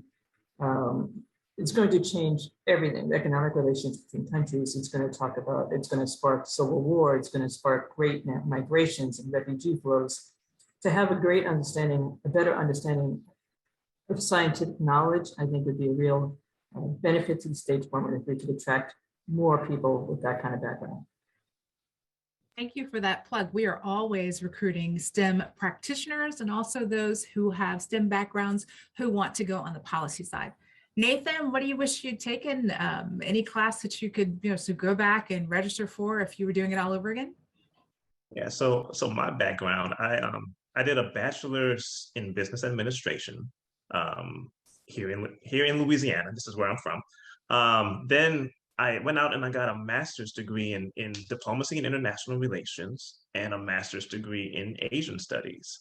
it's going to change everything, economic relations between countries. It's going to talk about, it's going to spark civil war. It's going to spark great migrations and refugee flows. To have a great understanding, a better understanding of scientific knowledge, I think would be a real benefit to the State Department if we could attract more people with that kind of background. Thank you for that plug. We are always recruiting STEM practitioners and also those who have STEM backgrounds who want to go on the policy side. Nathan, what do you wish you'd taken? Any class that you could, so go back and register for if you were doing it all over again? Yeah, so my background, I did a bachelor's in business administration um, here in Louisiana. This is where I'm from. Then I went out and I got a master's degree in diplomacy and international relations and a master's degree in Asian studies.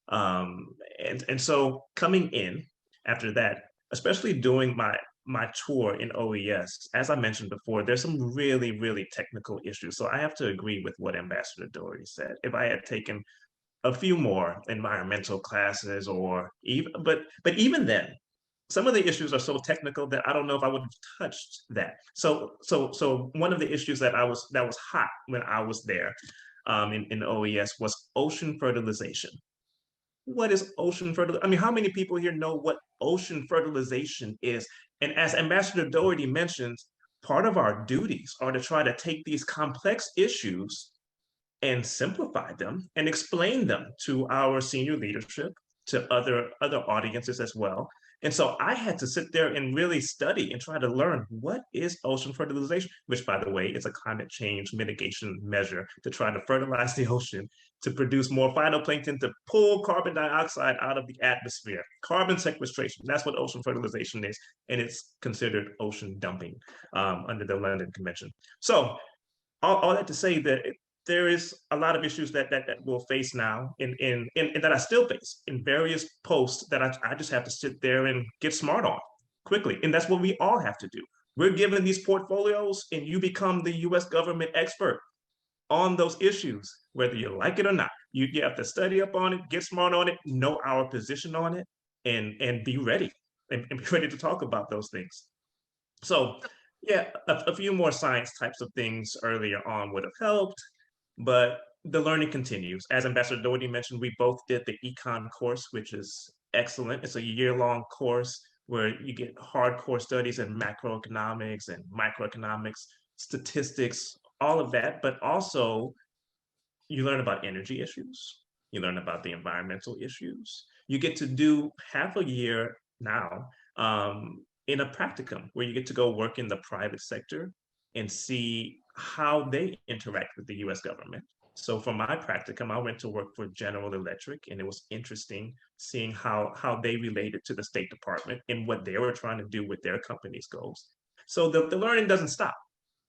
And so coming in after that, especially doing my tour in OES, as I mentioned before, there's some really, really technical issues. So I have to agree with what Ambassador Doherty said. If I had taken a few more environmental classes or even, but even then, some of the issues are so technical that I don't know if I would have touched that. So one of the issues that was hot when I was there in OES was ocean fertilization. What is ocean fertilization? I mean, how many people here know what ocean fertilization is? And as Ambassador Doherty mentions, part of our duties are to try to take these complex issues and simplify them and explain them to our senior leadership, to other audiences as well. And so I had to sit there and really study and try to learn what is ocean fertilization, which, by the way, is a climate change mitigation measure to try to fertilize the ocean to produce more phytoplankton to pull carbon dioxide out of the atmosphere. Carbon sequestration, that's what ocean fertilization is. And it's considered ocean dumping under the London Convention. So all that to say that there is a lot of issues that we'll face now and that I still face in various posts that I just have to sit there and get smart on quickly. And that's what we all have to do. We're given these portfolios and you become the US government expert on those issues, whether you like it or not. You have to study up on it, get smart on it, know our position on it, and be ready and be ready to talk about those things. So yeah, a few more science types of things earlier on would have helped, but the learning continues. As Ambassador Doherty mentioned, we both did the econ course, which is excellent. It's a year-long course where you get hardcore studies in macroeconomics and microeconomics, statistics, all of that, but also you learn about energy issues. You learn about the environmental issues. You get to do half a year now in a practicum where you get to go work in the private sector and see how they interact with the US government. So for my practicum, I went to work for General Electric, and it was interesting seeing how they related to the State Department and what they were trying to do with their company's goals. So the learning doesn't stop.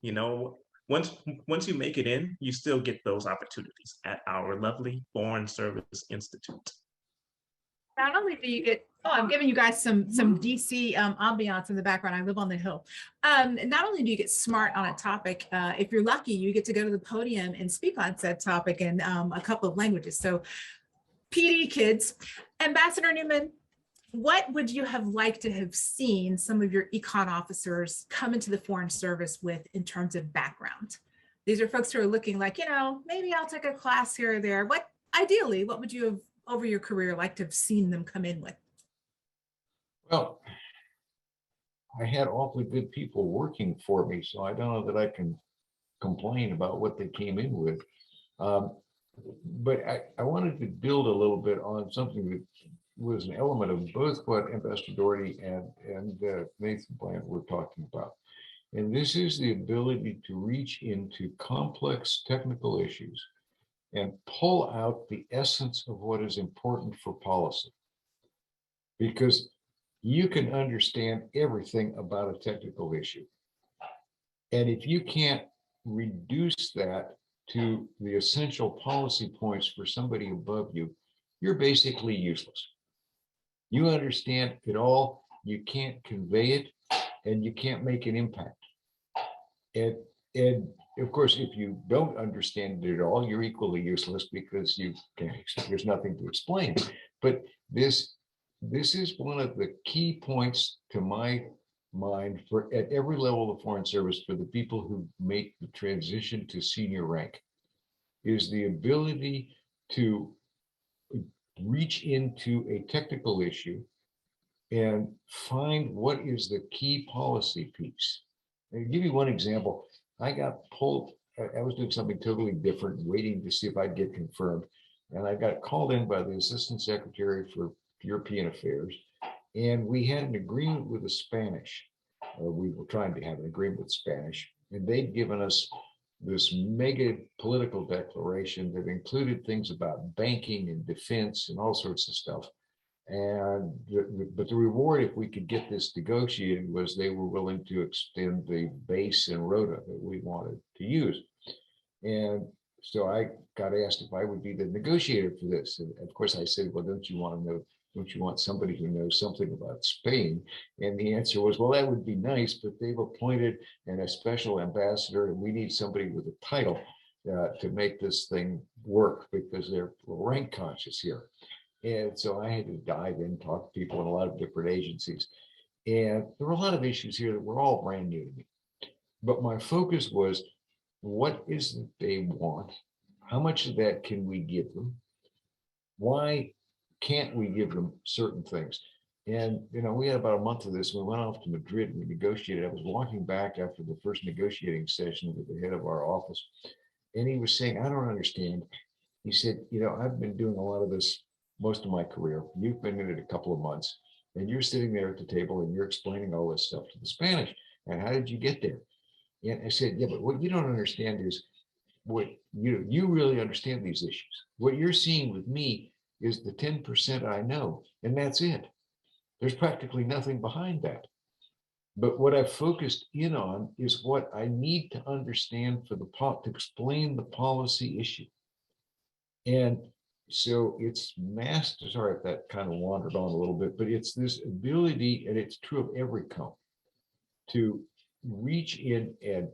You know, once you make it in, you still get those opportunities at our lovely Foreign Service Institute. Not only do you get, I'm giving you guys some DC ambiance in the background. I live on the hill. Not only do you get smart on a topic, if you're lucky, you get to go to the podium and speak on said topic in a couple of languages. So PD kids, Ambassador Newman, what would you have liked to have seen some of your econ officers come into the Foreign Service with in terms of background? These are folks who are looking like, maybe I'll take a class here or there. Ideally, what would you have over your career like to have seen them come in with? Well, I had awfully good people working for me, so I don't know that I can complain about what they came in with. But I wanted to build a little bit on something that was an element of both what Ambassador Doherty and Nathan Bland were talking about. And this is the ability to reach into complex technical issues and pull out the essence of what is important for policy. Because you can understand everything about a technical issue. And if you can't reduce that to the essential policy points for somebody above you, you're basically useless. You understand it all, you can't convey it, and you can't make an impact. And of course, if you don't understand it at all, you're equally useless because there's nothing to explain. But this is one of the key points to my mind for at every level of foreign service for the people who make the transition to senior rank, is the ability to reach into a technical issue and find what is the key policy piece. I'll give you one example. I got pulled, I was doing something totally different, waiting to see if I'd get confirmed. And I got called in by the Assistant Secretary for European Affairs. And we had an agreement with the Spanish, or we were trying to have an agreement with Spanish, and they'd given us this mega political declaration that included things about banking and defense and all sorts of stuff. And but the reward, if we could get this negotiated, was they were willing to extend the base and rota that we wanted to use. And so I got asked if I would be the negotiator for this. And of course I said, well, don't you want to know, don't you want somebody who knows something about Spain? And the answer was, well, that would be nice, but they've appointed a special ambassador, and we need somebody with a title to make this thing work, because they're rank conscious here. And so I had to dive in, talk to people in a lot of different agencies. And there were a lot of issues here that were all brand new to me. But my focus was, what is it they want? How much of that can we give them? Why can't we give them certain things? And, you know, we had about a month of this. We went off to Madrid and we negotiated. I was walking back after the first negotiating session with the head of our office. And he was saying, I don't understand. He said, you know, I've been doing a lot of this most of my career. You've been in it a couple of months, and you're sitting there at the table and you're explaining all this stuff to the Spanish. And how did you get there? And I said, yeah, but what you don't understand is what you really understand these issues. What you're seeing with me is the 10% I know, and that's it. There's practically nothing behind that. But what I've focused in on is what I need to understand for to explain the policy issue. And so it's master, sorry if that kind of wandered on a little bit, but it's this ability, and it's true of every company, to reach in and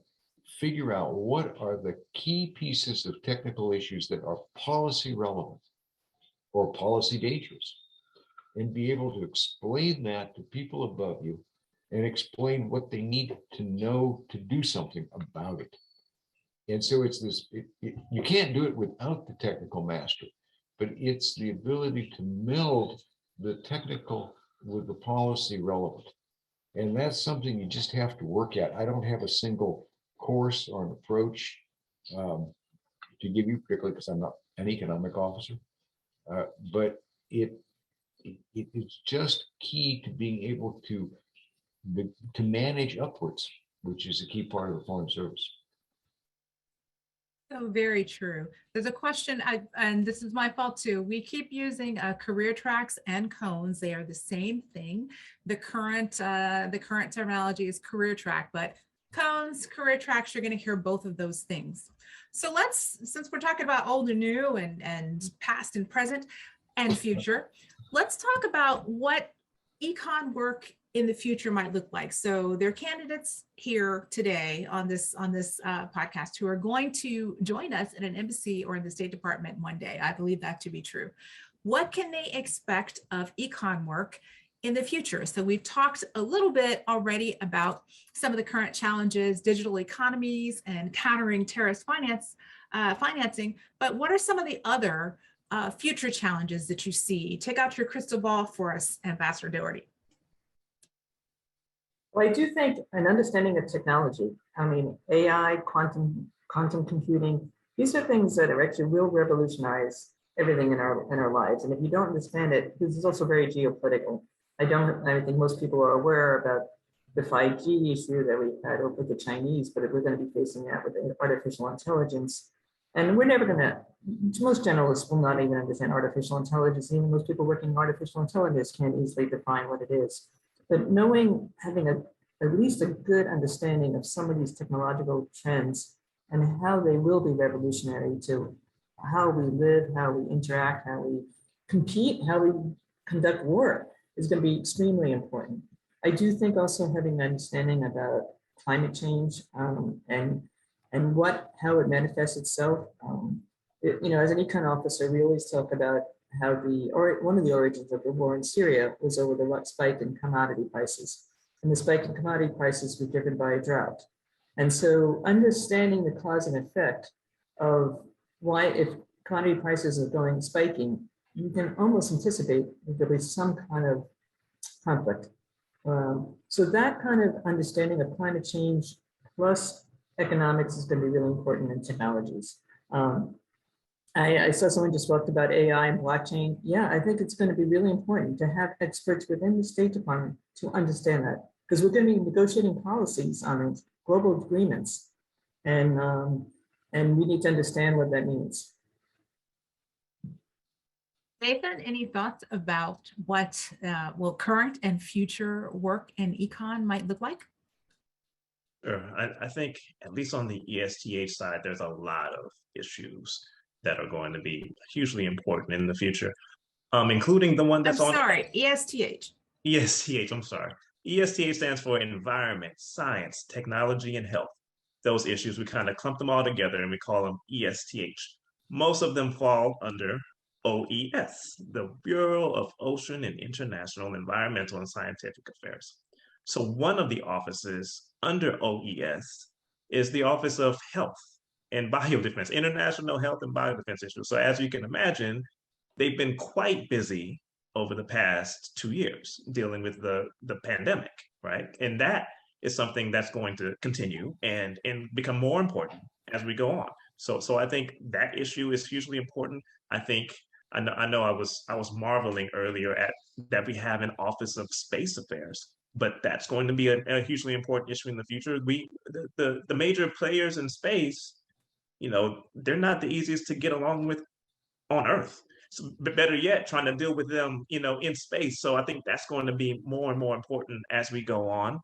figure out what are the key pieces of technical issues that are policy relevant or policy dangerous, and be able to explain that to people above you and explain what they need to know to do something about it. And so it's this, you can't do it without the technical master, but it's the ability to meld the technical with the policy relevant. And that's something you just have to work at. I don't have a single course or an approach to give you, particularly because I'm not an economic officer, but it is just key to being able to manage upwards, which is a key part of the Foreign Service. So very true. There's a question, and this is my fault too. We keep using career tracks and cones. They are the same thing. The current terminology is career track, but cones, career tracks, you're going to hear both of those things. So since we're talking about old and new and past and present and future, let's talk about what econ work in the future might look like. So there are candidates here today on this podcast who are going to join us in an embassy or in the State Department one day. I believe that to be true. What can they expect of econ work in the future? So we've talked a little bit already about some of the current challenges, digital economies and countering terrorist financing, but what are some of the other future challenges that you see? Take out your crystal ball for us, Ambassador Doherty. Well, I do think an understanding of technology, I mean, AI, quantum computing, these are things that are actually will revolutionize everything in our lives. And if you don't understand it, this is also very geopolitical. I think most people are aware about the 5G issue that we've had with the Chinese, but we're going to be facing that with artificial intelligence. And we're never going to, most generalists will not even understand artificial intelligence. Even most people working in artificial intelligence can't easily define what it is. But having at least a good understanding of some of these technological trends and how they will be revolutionary to how we live, how we interact, how we compete, how we conduct war is going to be extremely important. I do think also having an understanding about climate change and how it manifests itself. As an econ officer, we always talk about how one of the origins of the war in Syria was over the spike in commodity prices. And the spike in commodity prices was driven by a drought. And so understanding the cause and effect of why, if commodity prices are spiking, you can almost anticipate that there'll be some kind of conflict. So that kind of understanding of climate change plus economics is going to be really important in technologies. I saw someone just talked about AI and blockchain. Yeah, I think it's going to be really important to have experts within the State Department to understand that, because we're going to be negotiating policies on global agreements, and we need to understand what that means. Nathan, any thoughts about what current and future work in econ might look like? Sure. I think at least on the ESTH side, there's a lot of issues that are going to be hugely important in the future, including the one that's on ESTH. ESTH. I'm sorry. ESTH stands for Environment, Science, Technology, and Health. Those issues, we kind of clump them all together and we call them ESTH. Most of them fall under OES, the Bureau of Ocean and International Environmental and Scientific Affairs. So one of the offices under OES is the Office of Health and Biodefense, International Health and Biodefense Issues. So as you can imagine, they've been quite busy over the past 2 years dealing with the pandemic, right? And that is something that's going to continue and become more important as we go on. So I think that issue is hugely important. I know I was marveling earlier at that we have an Office of Space Affairs, but that's going to be a hugely important issue in the future. The major players in space, you know, they're not the easiest to get along with on Earth. So, but better yet, trying to deal with them, you know, in space. So I think that's going to be more and more important as we go on.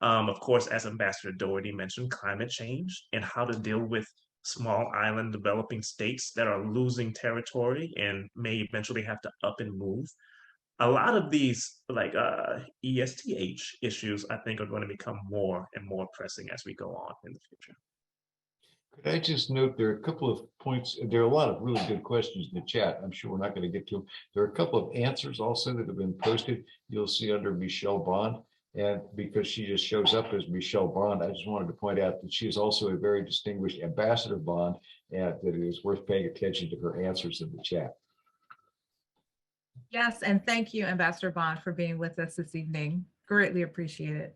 Of course, as Ambassador Doherty mentioned, climate change and how to deal with small island developing states that are losing territory and may eventually have to up and move. A lot of these like ESTH issues, I think, are going to become more and more pressing as we go on in the future. Could I just note there are a couple of points. There are a lot of really good questions in the chat. I'm sure we're not going to get to them. There are a couple of answers also that have been posted. You'll see under Michelle Bond. And because she just shows up as Michelle Bond, I just wanted to point out that she is also a very distinguished Ambassador Bond, and that it is worth paying attention to her answers in the chat. Yes, and thank you, Ambassador Bond, for being with us this evening. Greatly appreciate it.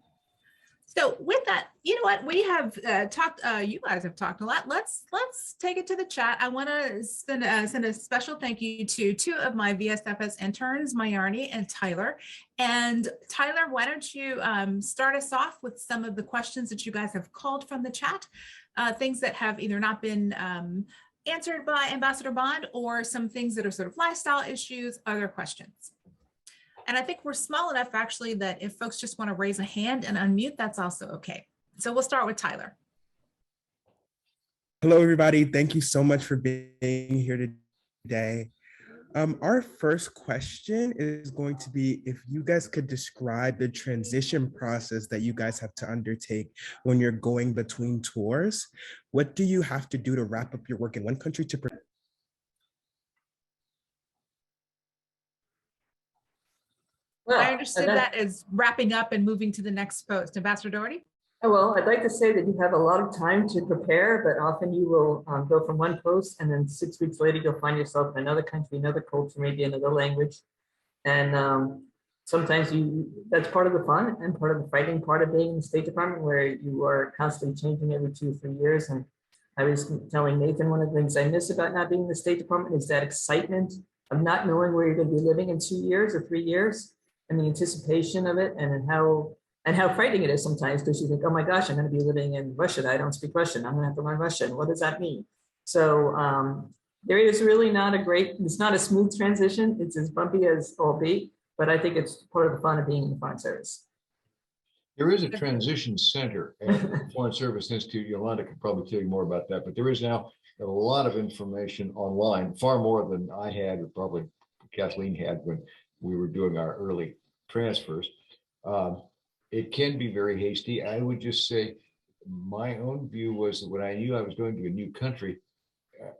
So with that, you know what, we have talked, you guys have talked a lot. Let's take it to the chat. I want to send a special thank you to two of my VSFS interns, Mayarni and Tyler. And Tyler, why don't you start us off with some of the questions that you guys have called from the chat, things that have either not been answered by Ambassador Bond or some things that are sort of lifestyle issues, other questions. And I think we're small enough actually that if folks just want to raise a hand and unmute, that's also okay. So we'll start with Tyler. Hello, everybody. Thank you so much for being here today. Our first question is going to be if you guys could describe the transition process that you guys have to undertake when you're going between tours. What do you have to do to wrap up your work in one country to Well, I understood that as wrapping up and moving to the next post. Ambassador Doherty? well, I'd like to say that you have a lot of time to prepare, but often you will go from one post and then 6 weeks later, you'll find yourself in another country, another culture, maybe another language. And sometimes that's part of the fun and part of the fighting part of being in the State Department, where you are constantly changing every 2 or 3 years. And I was telling Nathan, one of the things I miss about not being in the State Department is that excitement of not knowing where you're going to be living in 2 years or 3 years, and the anticipation of it, and how frightening it is sometimes, because you think, oh my gosh, I'm going to be living in Russia. I don't speak Russian. I'm going to have to learn Russian. What does that mean? So there is really it's not a smooth transition. It's as bumpy as all be, but I think it's part of the fun of being in the Foreign Service. There is a transition center at the Foreign Service Institute. Yolanda could probably tell you more about that, but there is now a lot of information online, far more than I had, or probably Kathleen had when we were doing our early transfers. It can be very hasty. I would just say my own view was that when I knew I was going to a new country,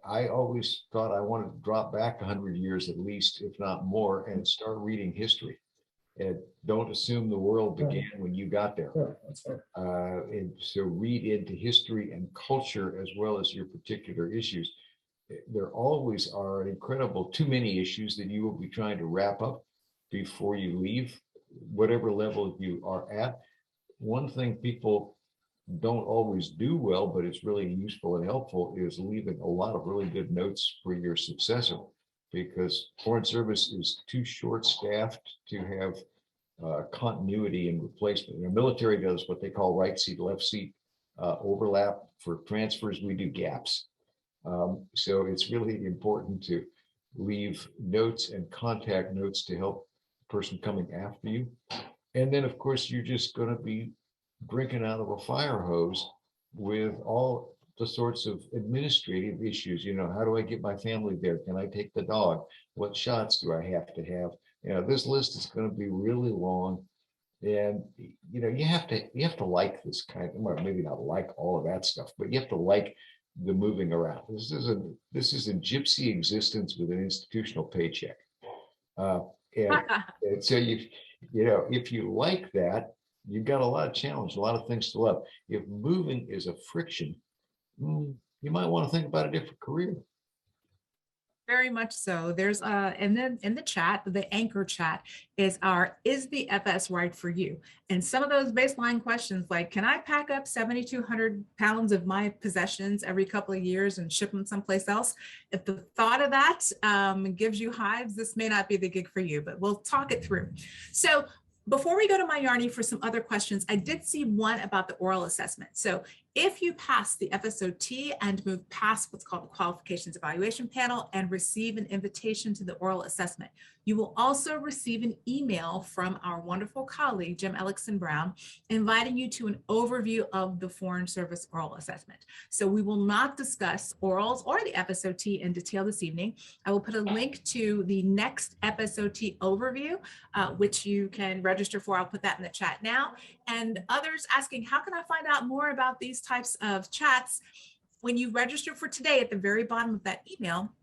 I always thought I wanted to drop back 100 years at least, if not more, and start reading history. And don't assume the world began when you got there. And so read into history and culture as well as your particular issues. There always are incredible too many issues that you will be trying to wrap up before you leave, whatever level you are at. One thing people don't always do well, but it's really useful and helpful, is leaving a lot of really good notes for your successor, because Foreign Service is too short-staffed to have continuity and replacement. Military does what they call right seat, left seat overlap. For transfers, we do gaps. So it's really important to leave notes and contact notes to help the person coming after you. And then, of course, you're just going to be drinking out of a fire hose with all the sorts of administrative issues. How do I get my family there? Can I take the dog? What shots do I have to have? This list is going to be really long. And you have to like this kind of, well, maybe not like all of that stuff, but you have to like the moving around. This is a gypsy existence with an institutional paycheck. And so if you like that, you've got a lot of challenge, a lot of things to love. If moving is a friction, you might want to think about a different career. Very much so. There's and then in the chat, the anchor chat is the FS right for you? And some of those baseline questions, like, can I pack up 7,200 pounds of my possessions every couple of years and ship them someplace else? If the thought of that gives you hives, this may not be the gig for you, but we'll talk it through. So before we go to Mayarni for some other questions, I did see one about the oral assessment. So if you pass the FSOT and move past what's called the qualifications evaluation panel and receive an invitation to the oral assessment, you will also receive an email from our wonderful colleague, Jim Ellickson Brown, inviting you to an overview of the Foreign Service oral assessment. So we will not discuss orals or the FSOT in detail this evening. I will put a link to the next FSOT overview, which you can register for. I'll put that in the chat now. And others asking, how can I find out more about these types of chats? When you register for today, at the very bottom of that email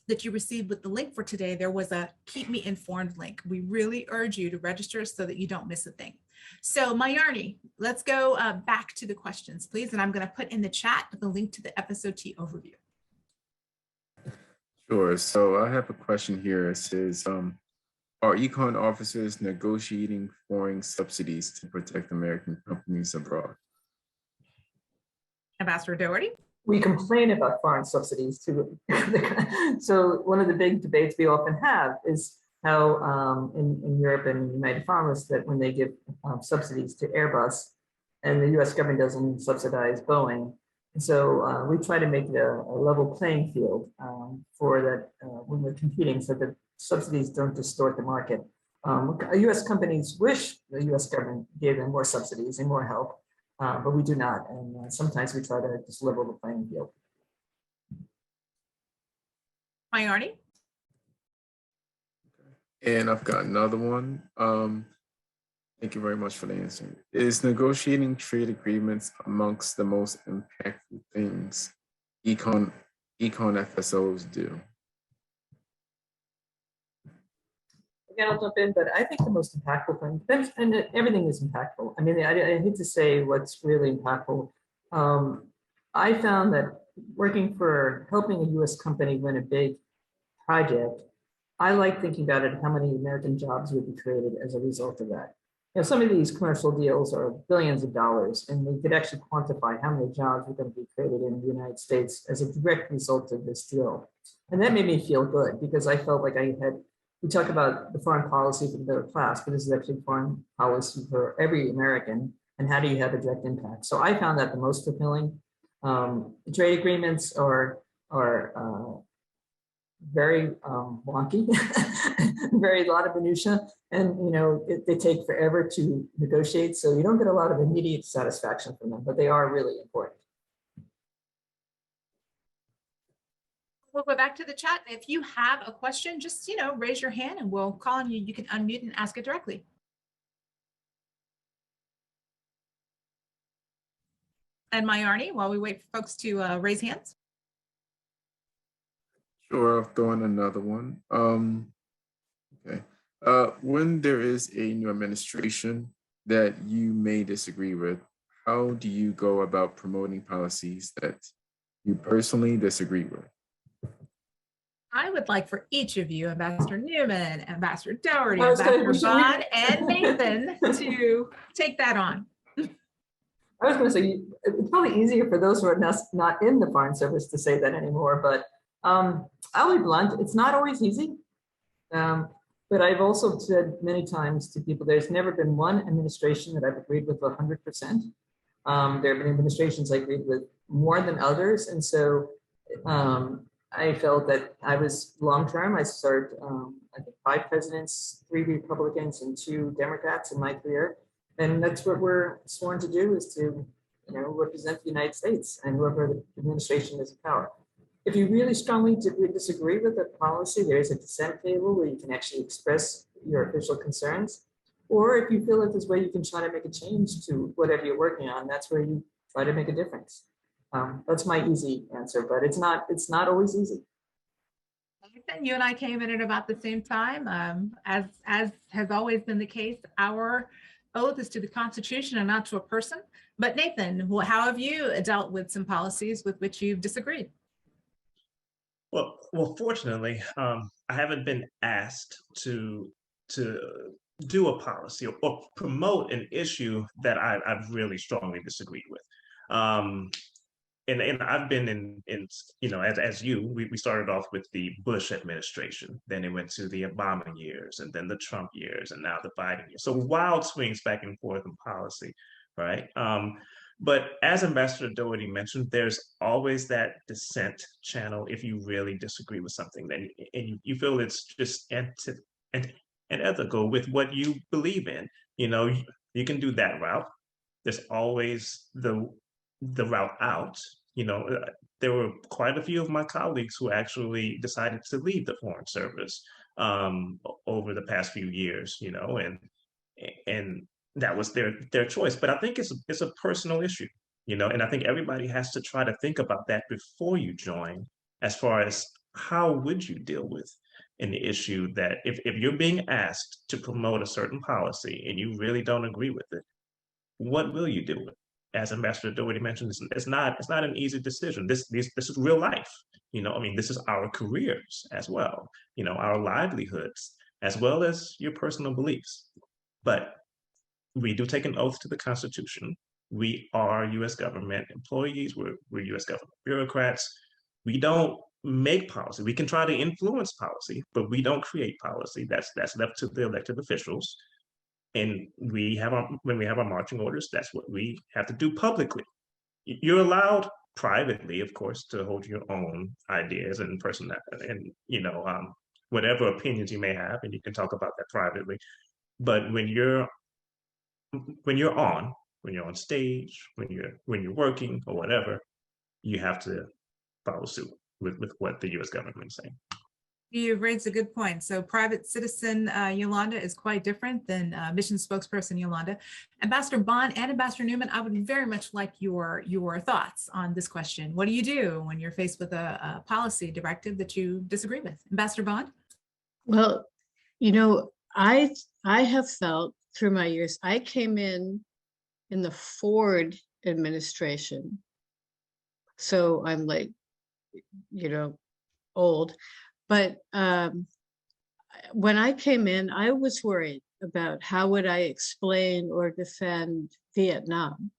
that you received with the link for today, there was a keep me informed link. We really urge you to register so that you don't miss a thing. So Mayarni, let's go back to the questions, please. And I'm going to put in the chat the link to the FSOT overview. Sure. So I have a question here. It says, are econ officers negotiating foreign subsidies to protect American companies abroad? Ambassador Doherty. We complain about foreign subsidies too. So one of the big debates we often have is how in Europe and United Farmers, that when they give subsidies to Airbus and the US government doesn't subsidize Boeing. And so we try to make it a level playing field for that when we're competing, so that subsidies don't distort the market. US companies wish the US government gave them more subsidies and more help, but we do not. And sometimes we try to just level the playing field. Mayarni. And I've got another one. Thank you very much for the answer. Is negotiating trade agreements amongst the most impactful things econ FSOs do? Again, I'll jump in, but I think the most impactful thing, and everything is impactful. I mean, I hate to say what's really impactful. I found that helping a US company win a big project, I like thinking about it, how many American jobs would be created as a result of that. Some of these commercial deals are billions of dollars, and we could actually quantify how many jobs are going to be created in the United States as a direct result of this deal. And that made me feel good, because I felt like we talk about the foreign policy for the middle class, but this is actually foreign policy for every American, and how do you have a direct impact? So I found that the most fulfilling. The trade agreements are very wonky, a lot of minutia, and they take forever to negotiate, so you don't get a lot of immediate satisfaction from them, but they are really important. We'll go back to the chat. If you have a question, just raise your hand and we'll call on you. You can unmute and ask it directly. And Mayarni, while we wait for folks to raise hands. Sure, I'll throw in another one. Okay. When there is a new administration that you may disagree with, how do you go about promoting policies that you personally disagree with? I would like for each of you, Ambassador Newman, Ambassador Doherty, Ambassador Bond, and Nathan, to take that on. I was going to say, it's probably easier for those who are not in the Foreign Service to say that anymore, but I'll be blunt, it's not always easy. But I've also said many times to people, there's never been one administration that I've agreed with 100%. There have been administrations I agreed with more than others. And so I felt that I was long-term. I served, I think, 5 presidents, 3 Republicans and 2 Democrats in my career. And that's what we're sworn to do, is to, represent the United States and whoever the administration is in power. If you really strongly disagree with the policy, there is a dissent table where you can actually express your official concerns. Or if you feel that this way you can try to make a change to whatever you're working on, that's where you try to make a difference. That's my easy answer, but it's not always easy. Nathan, you and I came in at about the same time. As has always been the case, our oath is to the Constitution and not to a person. But Nathan, how have you dealt with some policies with which you've disagreed? Well, fortunately, I haven't been asked to do a policy or promote an issue that I've really strongly disagreed with. And I've been in as we started off with the Bush administration, then it went to the Obama years, and then the Trump years, and now the Biden years. So wild swings back and forth in policy, right? But as Ambassador Doherty mentioned, there's always that dissent channel if you really disagree with something, and you feel it's just unethical with what you believe in. You can do that route. There's always the route out. There were quite a few of my colleagues who actually decided to leave the Foreign Service over the past few years, and that was their choice. But I think it's a personal issue, and I think everybody has to try to think about that before you join, as far as how would you deal with an issue that if you're being asked to promote a certain policy and you really don't agree with it, what will you do with it? As Ambassador Doherty mentioned, it's not an easy decision. This is real life. This is our careers as well, our livelihoods, as well as your personal beliefs. But we do take an oath to the Constitution. We are U.S. government employees. We're U.S. government bureaucrats. We don't make policy. We can try to influence policy, but we don't create policy. That's left to the elected officials. And when we have our marching orders, that's what we have to do publicly. You're allowed privately, of course, to hold your own ideas and whatever opinions you may have, and you can talk about that privately. But when you're on stage, when you're working or whatever, you have to follow suit with what the U.S. government is saying. You've raised a good point. So private citizen Yolanda is quite different than mission spokesperson Yolanda. Ambassador Bond and Ambassador Newman, I would very much like your thoughts on this question. What do you do when you're faced with a policy directive that you disagree with? Ambassador Bond? Well, I have felt through my years, I came in the Ford administration. So I'm like, old. But when I came in, I was worried about how would I explain or defend Vietnam,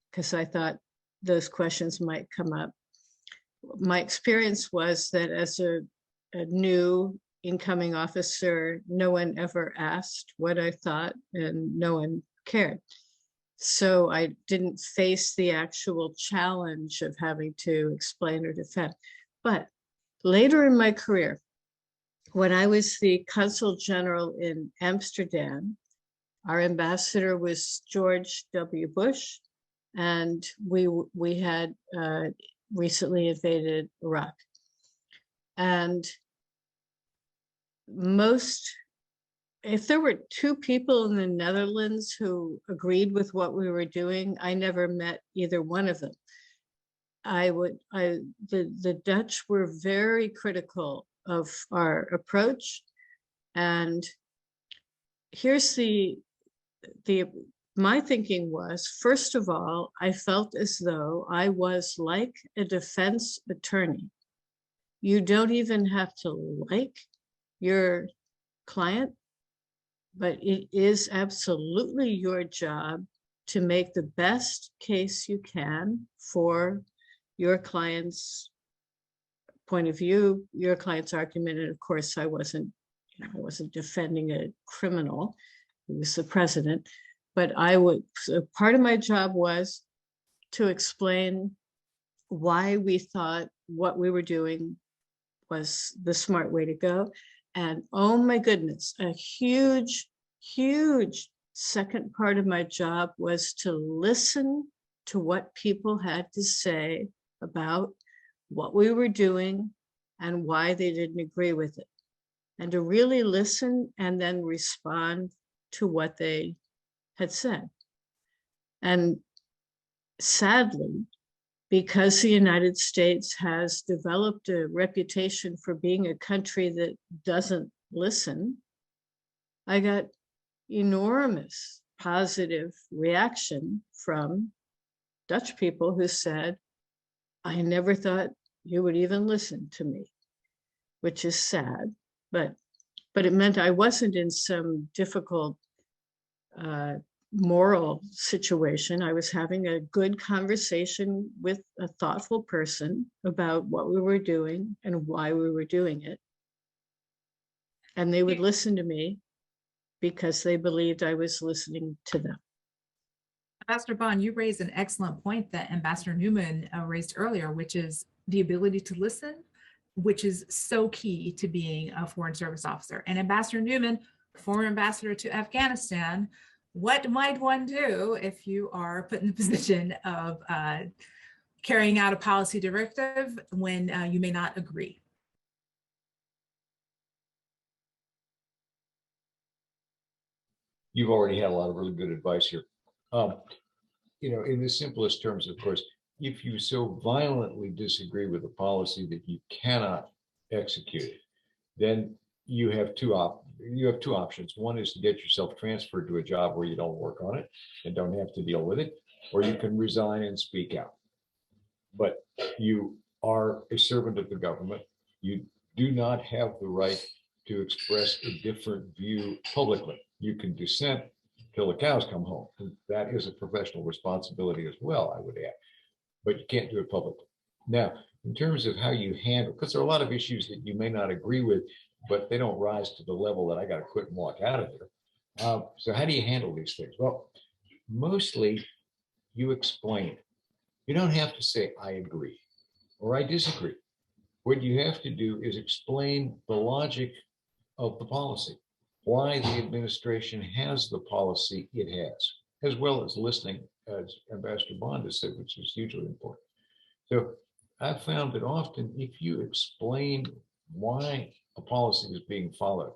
because I thought those questions might come up. My experience was that as a new incoming officer, no one ever asked what I thought and no one cared. So I didn't face the actual challenge of having to explain or defend. But later in my career, when I was the consul general in Amsterdam, our ambassador was George W. Bush, and we had recently invaded Iraq. And if there were 2 people in the Netherlands who agreed with what we were doing, I never met either one of them. The Dutch were very critical of our approach. And here's my thinking was, first of all, I felt as though I was like a defense attorney. You don't even have to like your client, but it is absolutely your job to make the best case you can for your client's point of view, your client's argument. And of course, I wasn't defending a criminal. He was the president. But so part of my job was to explain why we thought what we were doing was the smart way to go. And oh my goodness, a huge, huge second part of my job was to listen to what people had to say about what we were doing and why they didn't agree with it. And to really listen and then respond to what they had said. And sadly, because the United States has developed a reputation for being a country that doesn't listen, I got enormous positive reaction from Dutch people who said, I never thought you would even listen to me, which is sad, but it meant I wasn't in some difficult moral situation. I was having a good conversation with a thoughtful person about what we were doing and why we were doing it. And they would listen to me because they believed I was listening to them. Ambassador Bond, you raised an excellent point that Ambassador Newman raised earlier, which is the ability to listen, which is so key to being a Foreign Service officer. And Ambassador Newman, former ambassador to Afghanistan, what might one do if you are put in the position of carrying out a policy directive when you may not agree? You've already had a lot of really good advice here. In the simplest terms, of course, if you so violently disagree with a policy that you cannot execute it, then you have two options. One is to get yourself transferred to a job where you don't work on it and don't have to deal with it, or you can resign and speak out. But you are a servant of the government. You do not have the right to express a different view publicly. You can dissent till the cows come home. And that is a professional responsibility as well, I would add, but you can't do it publicly. Now, in terms of how you handle, because there are a lot of issues that you may not agree with, but they don't rise to the level that I got to quit and walk out of here. So how do you handle these things? Well, mostly you explain. You don't have to say, I agree or I disagree. What you have to do is explain the logic of the policy, why the administration has the policy it has, as well as listening, as Ambassador Bond has said, which is hugely important. So I've found that often if you explain why a policy is being followed,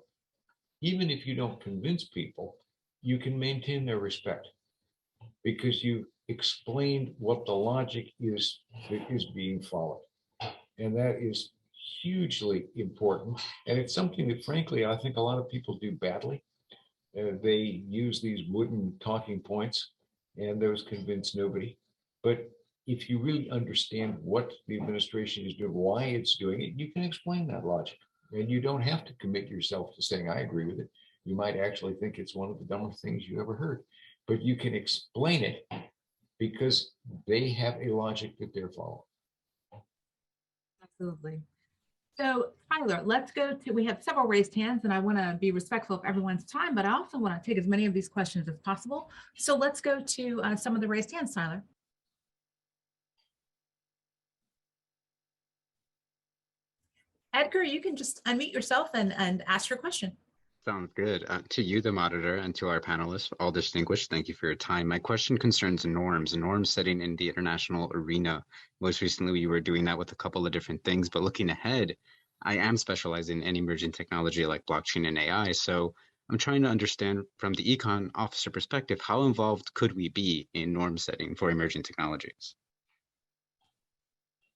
even if you don't convince people, you can maintain their respect because you explained what the logic is that is being followed. And that is hugely important. And it's something that, frankly, I think a lot of people do badly. They use these wooden talking points, and those convince nobody. But if you really understand what the administration is doing, why it's doing it, you can explain that logic. And you don't have to commit yourself to saying, I agree with it. You might actually think it's one of the dumbest things you ever heard. But you can explain it because they have a logic that they're following. Absolutely. So Tyler, let's go to, we have several raised hands and I want to be respectful of everyone's time, but I also want to take as many of these questions as possible. So let's go to some of the raised hands, Tyler. Edgar, you can just unmute yourself and ask your question. Sounds good. To you, the moderator, and to our panelists, all distinguished, thank you for your time. My question concerns norms setting in the international arena. Most recently, we were doing that with a couple of different things, but looking ahead, I am specializing in emerging technology like blockchain and AI. So I'm trying to understand from the econ officer perspective, how involved could we be in norm setting for emerging technologies?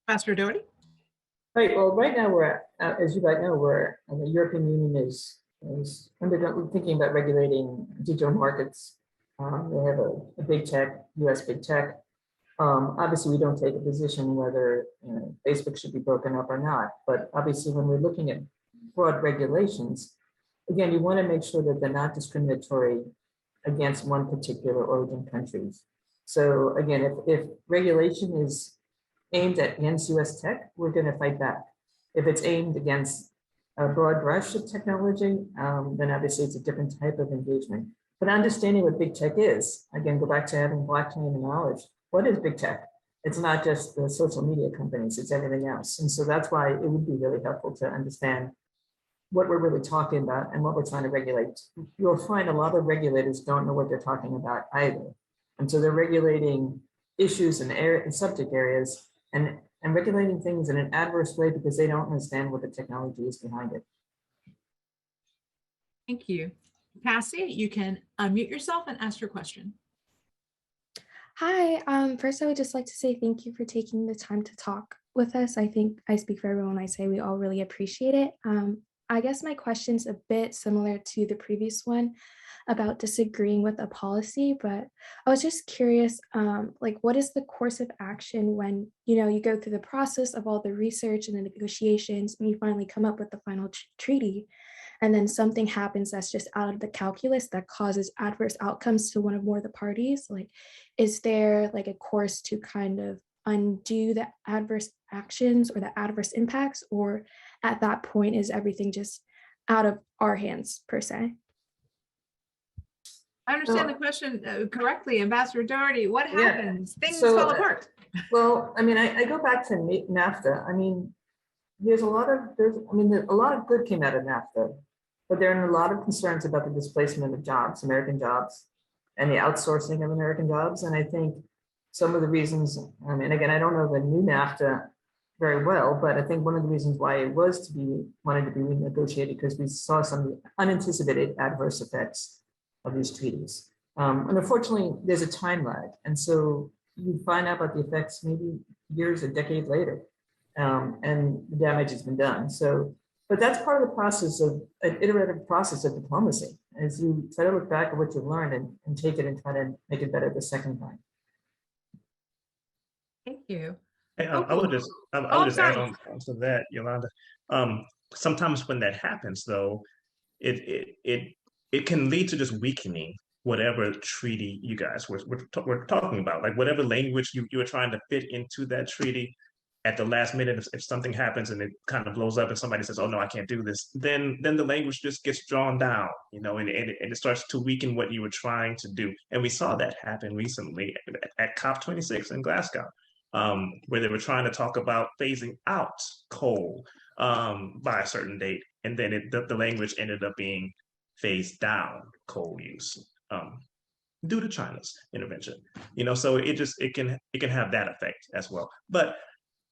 Ambassador Doherty. Right. Well, right now we're, as you might know, the European Union is thinking about regulating digital markets. They have a big tech, US big tech. Obviously, we don't take a position whether Facebook should be broken up or not. But obviously, when we're looking at broad regulations, again, you want to make sure that they're not discriminatory against one particular origin countries. So again, if regulation is aimed against US tech, we're going to fight back. If it's aimed against a broad brush of technology, then obviously it's a different type of engagement. But understanding what big tech is, again, go back to having blockchain and knowledge. What is big tech? It's not just the social media companies, it's everything else. And so that's why it would be really helpful to understand what we're really talking about and what we're trying to regulate. You'll find a lot of regulators don't know what they're talking about either. And so they're regulating issues and subject areas and regulating things in an adverse way because they don't understand what the technology is behind it. Thank you. Cassie, you can unmute yourself and ask your question. Hi, first I would just like to say thank you for taking the time to talk with us. I think I speak for everyone when I say we all really appreciate it. I guess my question's a bit similar to the previous one about disagreeing with a policy, but I was just curious, like what is the course of action when, you go through the process of all the research and the negotiations and you finally come up with the final treaty, and then something happens that's just out of the calculus that causes adverse outcomes to one or more of the parties? Like, is there like a course to kind of undo the adverse actions or the adverse impacts, or at that point is everything just out of our hands per se? I understand the question correctly, Ambassador Doherty. What happens? Things fall apart. Well, I mean, I go back to NAFTA. I mean, there's a lot of good came out of NAFTA, but there are a lot of concerns about the displacement of jobs, American jobs, and the outsourcing of American jobs. And I think some of the reasons, and again, I don't know the new NAFTA very well, but I think one of the reasons why it wanted to be renegotiated because we saw some unanticipated adverse effects of these treaties. And unfortunately, there's a time lag. And so you find out about the effects maybe years or decades later, and the damage has been done. So, but that's part of the process of an iterative process of diplomacy, as you try to look back at what you've learned and take it and try to make it better the second time. Thank you. Hey, I would just add on to that, Yolanda. Sometimes when that happens, though, it can lead to just weakening whatever treaty you guys were talking about, like whatever language you were trying to fit into that treaty. At the last minute, if something happens and it kind of blows up and somebody says, oh no, I can't do this, then the language just gets drawn down, and it starts to weaken what you were trying to do. And we saw that happen recently at COP26 in Glasgow, where they were trying to talk about phasing out coal by a certain date. And then the language ended up being phase down coal use due to China's intervention. So it can have that effect as well. But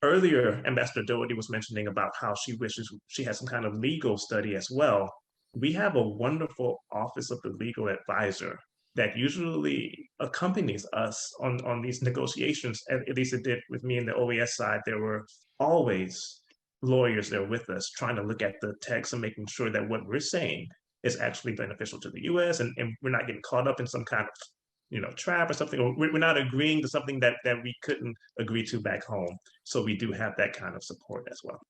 earlier, Ambassador Doherty was mentioning about how she wishes she had some kind of legal study as well. We have a wonderful Office of the Legal Advisor that usually accompanies us on these negotiations. At least it did with me in the OAS side. There were always lawyers there with us trying to look at the text and making sure that what we're saying is actually beneficial to the US and we're not getting caught up in some kind of trap or something, or we're not agreeing to something that we couldn't agree to back home. So we do have that kind of support as well.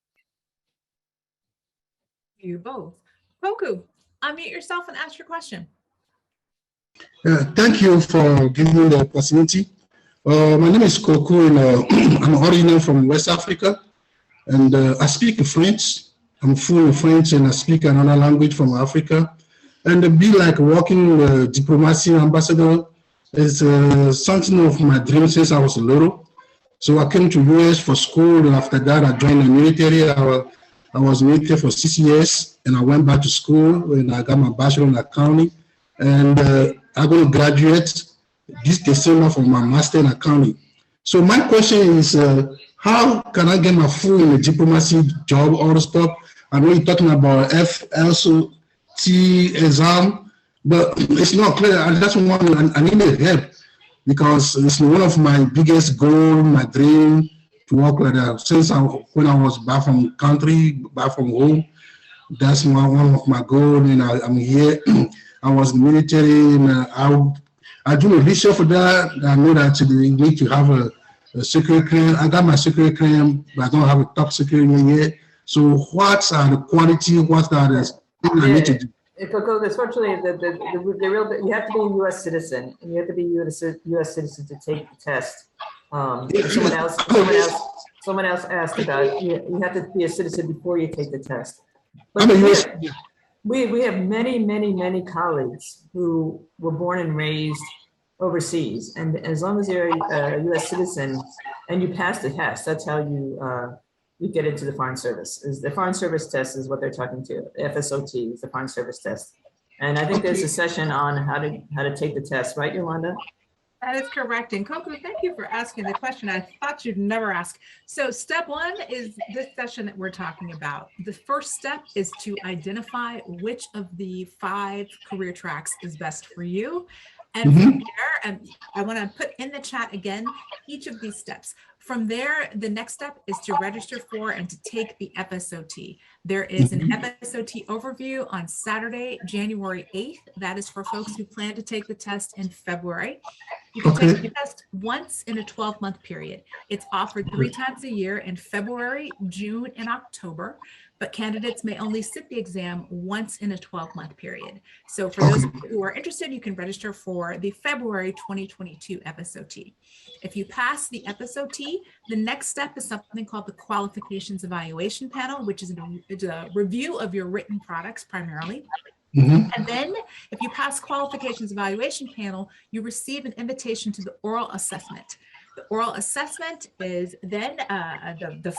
You both. Koku, unmute yourself and ask your question. Thank you for giving me the opportunity. My name is Koku, and I'm originally from West Africa, and I speak French. I'm full of French, and I speak another language from Africa. And to be like working diplomacy ambassador is something of my dream since I was little. So I came to US for school, and after that I joined the military. I was military for 6 years, and I went back to school, and I got my bachelor in accounting. And I'm going to graduate this December for my master in accounting. So my question is, how can I get my foot in the diplomacy job, all the stuff? I know you're talking about FLST exam, but it's not clear. I just I need a help because it's one of my biggest goals, my dream to work like that. Since when I was back from country, back from home, that's one of my goals, and I'm here. I was in the military, and I do a research for that. I know that you need to have a secret clearance. I got my secret clearance, but I don't have a top secret yet. So what are the quality? What are the things I need to do? Coco, unfortunately, the real, you have to be a U.S. citizen, and you have to be a U.S. citizen to take the test. And someone else asked about, you have to be a citizen before you take the test. But we have many colleagues who were born and raised overseas, and as long as you're a U.S. citizen and you pass the test, that's how you get into the Foreign Service. Is the Foreign Service test is what they're talking to. FSOT is the Foreign Service test, and I think there's a session on how to take the test, right, Yolanda? That is correct. And Coco, thank you for asking the question. I thought you'd never ask. So step one is this session that we're talking about. The first step is to identify which of the 5 career tracks is best for you. And from there, and I want to put in the chat again, each of these steps. From there, the next step is to register for and to take the FSOT. There is an FSOT overview on Saturday, January 8th. That is for folks who plan to take the test in February. You can take the test once in a 12-month period. It's offered 3 times a year in February, June, and October, but candidates may only sit the exam once in a 12-month period. So for those who are interested, you can register for the February 2022 FSOT. If you pass the FSOT, the next step is something called the Qualifications Evaluation Panel, which is a review of your written products primarily. And then if you pass Qualifications Evaluation Panel, you receive an invitation to the oral assessment. The oral assessment is then the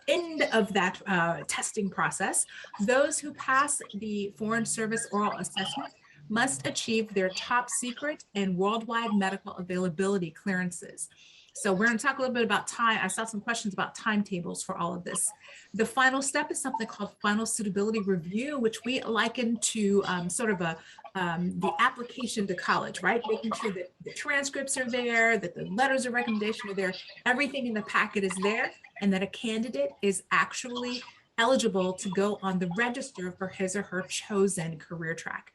end of that testing process. Those who pass the Foreign Service oral assessment must achieve their top secret and worldwide medical availability clearances. So we're going to talk a little bit about time. I saw some questions about timetables for all of this. The final step is something called final suitability review, which we liken to sort of the application to college, right? Making sure that the transcripts are there, that the letters of recommendation are there, everything in the packet is there, and that a candidate is actually eligible to go on the register for his or her chosen career track.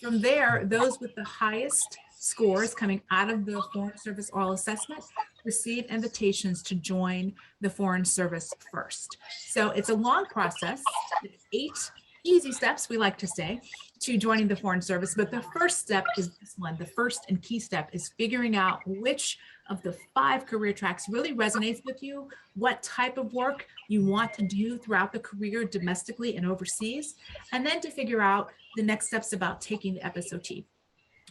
From there, those with the highest scores coming out of the Foreign Service oral assessment receive invitations to join the Foreign Service first. So it's a long process. It's 8 easy steps, we like to say, to joining the Foreign Service. But the first step is this one. The first and key step is figuring out which of the 5 career tracks really resonates with you, what type of work you want to do throughout the career domestically and overseas, and then to figure out the next steps about taking the FSOT.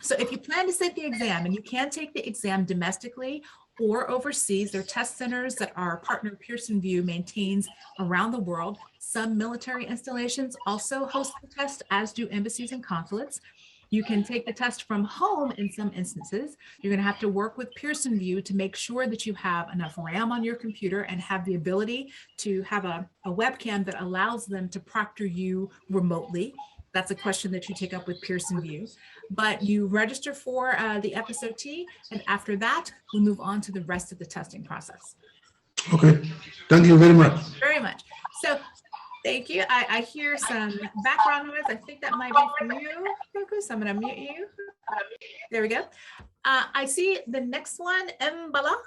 So if you plan to take the exam, and you can take the exam domestically or overseas, there are test centers that our partner Pearson VUE maintains around the world. Some military installations also host the test, as do embassies and consulates. You can take the test from home in some instances. You're going to have to work with Pearson VUE to make sure that you have enough RAM on your computer and have the ability to have a webcam that allows them to proctor you remotely. That's a question that you take up with Pearson VUE. But you register for the FSOT, and after that, we move on to the rest of the testing process. Okay, thank you very much. Very much. So thank you. I hear some background noise. I think that might be from you, Coco, so I'm going to mute you. There we go. I see the next one, Mbalach,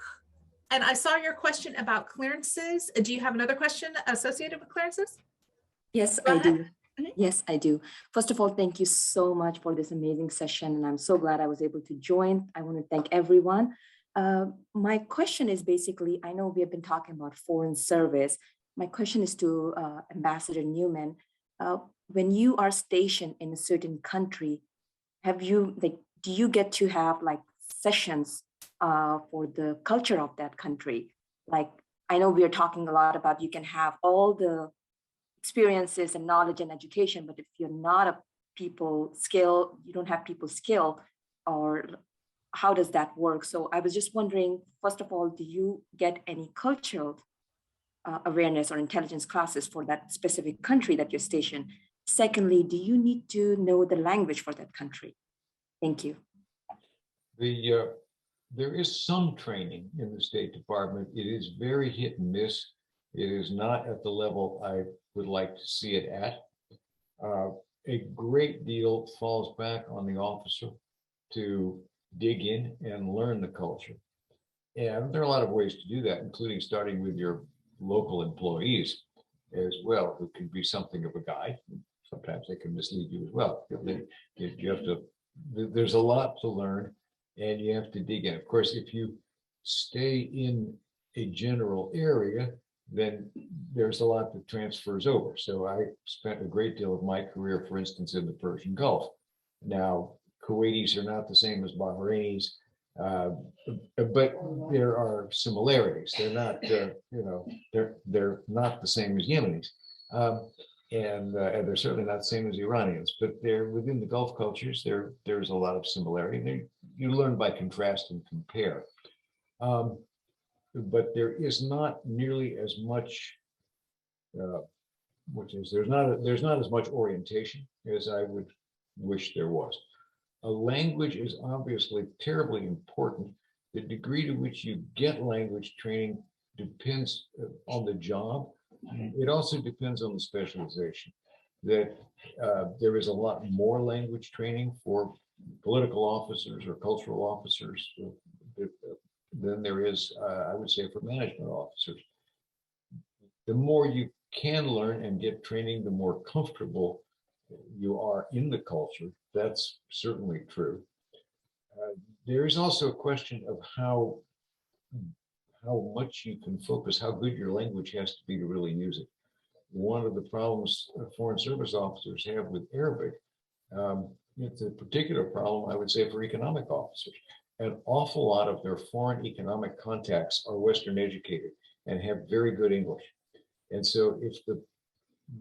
and I saw your question about clearances. Do you have another question associated with clearances? Yes, I do. Yes, I do. First of all, thank you so much for this amazing session, and I'm so glad I was able to join. I want to thank everyone. My question is basically, I know we have been talking about foreign service. My question is to Ambassador Newman. When you are stationed in a certain country, do you get to have sessions for the culture of that country? I know we are talking a lot about you can have all the experiences and knowledge and education, but if you're not a people skill, you don't have people skill, or how does that work? So I was just wondering, first of all, do you get any cultural awareness or intelligence classes for that specific country that you're stationed? Secondly, do you need to know the language for that country? Thank you. There is some training in the State Department. It is very hit and miss. It is not at the level I would like to see it at. A great deal falls back on the officer to dig in and learn the culture. And there are a lot of ways to do that, including starting with your local employees as well, who can be something of a guide. sometimes they can mislead you as well. You have to, there's a lot to learn and you have to dig in. Of course, if you stay in a general area, then there's a lot that transfers over. So I spent a great deal of my career, for instance, in the Persian Gulf. Now, Kuwaitis are not the same as Bahrainis, but there are similarities. They're not, they're not the same as Yemenis. And they're certainly not the same as Iranians, but they're within the Gulf cultures. There's a lot of similarity. You learn by contrast and compare. But there is not nearly as much, there's not as much orientation as I would wish there was. A language is obviously terribly important. The degree to which you get language training depends on the job. It also depends on the specialization. That there is a lot more language training for political officers or cultural officers than there is, I would say, for management officers. The more you can learn and get training, the more comfortable you are in the culture. That's certainly true. There is also a question of how much you can focus, how good your language has to be to really use it. One of the problems foreign service officers have with Arabic, it's a particular problem, I would say, for economic officers. An awful lot of their foreign economic contacts are Western educated and have very good English. And so if the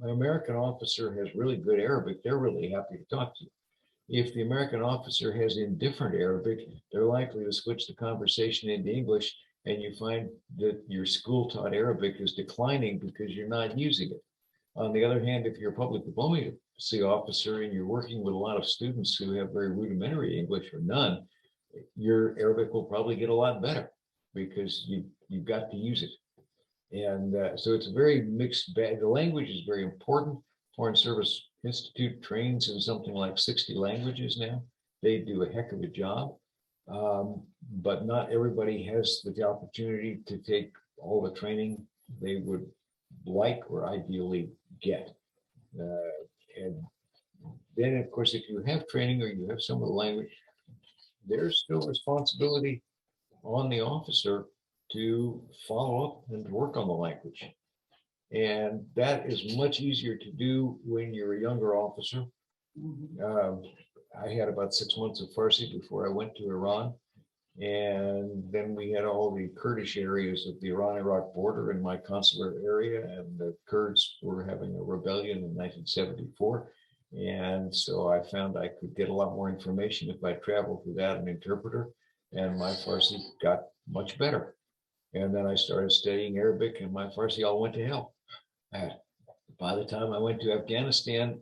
American officer has really good Arabic, they're really happy to talk to you. If the American officer has indifferent Arabic, they're likely to switch the conversation into English, and you find that your school-taught Arabic is declining because you're not using it. On the other hand, if you're a public diplomacy officer and you're working with a lot of students who have very rudimentary English or none, your Arabic will probably get a lot better because you've got to use it. And so it's a very mixed bag. The language is very important. Foreign Service Institute trains in something like 60 languages now. They do a heck of a job, but not everybody has the opportunity to take all the training they would like or ideally get. And then, of course, if you have training or you have some of the language, there's still responsibility on the officer to follow up and to work on the language. And that is much easier to do when you're a younger officer. I had about 6 months of Farsi before I went to Iran. And then we had all the Kurdish areas of the Iran-Iraq border in my consular area, and the Kurds were having a rebellion in 1974. And so I found I could get a lot more information if I traveled without an interpreter, and my Farsi got much better. And then I started studying Arabic, and my Farsi all went to hell. By the time I went to Afghanistan,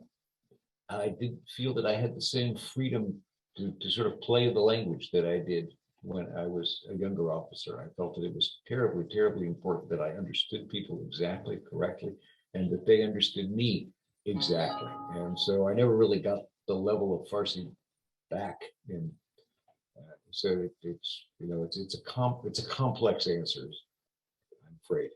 I didn't feel that I had the same freedom to sort of play the language that I did when I was a younger officer. I felt that it was terribly, terribly important that I understood people exactly correctly and that they understood me exactly. And so I never really got the level of Farsi back. And so it's a complex answer, I'm afraid.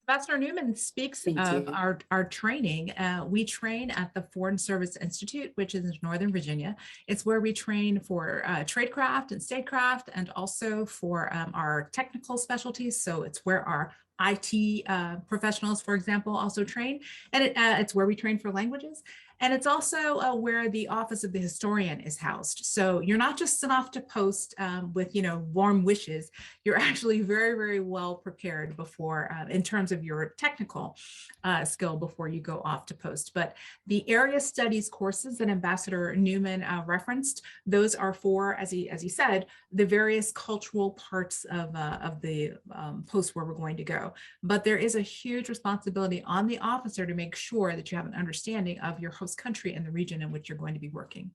Ambassador Newman speaks of our training. We train at the Foreign Service Institute, which is in Northern Virginia. It's where we train for tradecraft and statecraft, and also for our technical specialties. So it's where our IT professionals, for example, also train. And it's where we train for languages. And it's also where the Office of the Historian is housed. So you're not just sent off to post with, warm wishes. You're actually very, very well prepared before, in terms of your technical skill before you go off to post. But the area studies courses that Ambassador Newman referenced, those are for, as he said, the various cultural parts of the post where we're going to go. But there is a huge responsibility on the officer to make sure that you have an understanding of your host country and the region in which you're going to be working.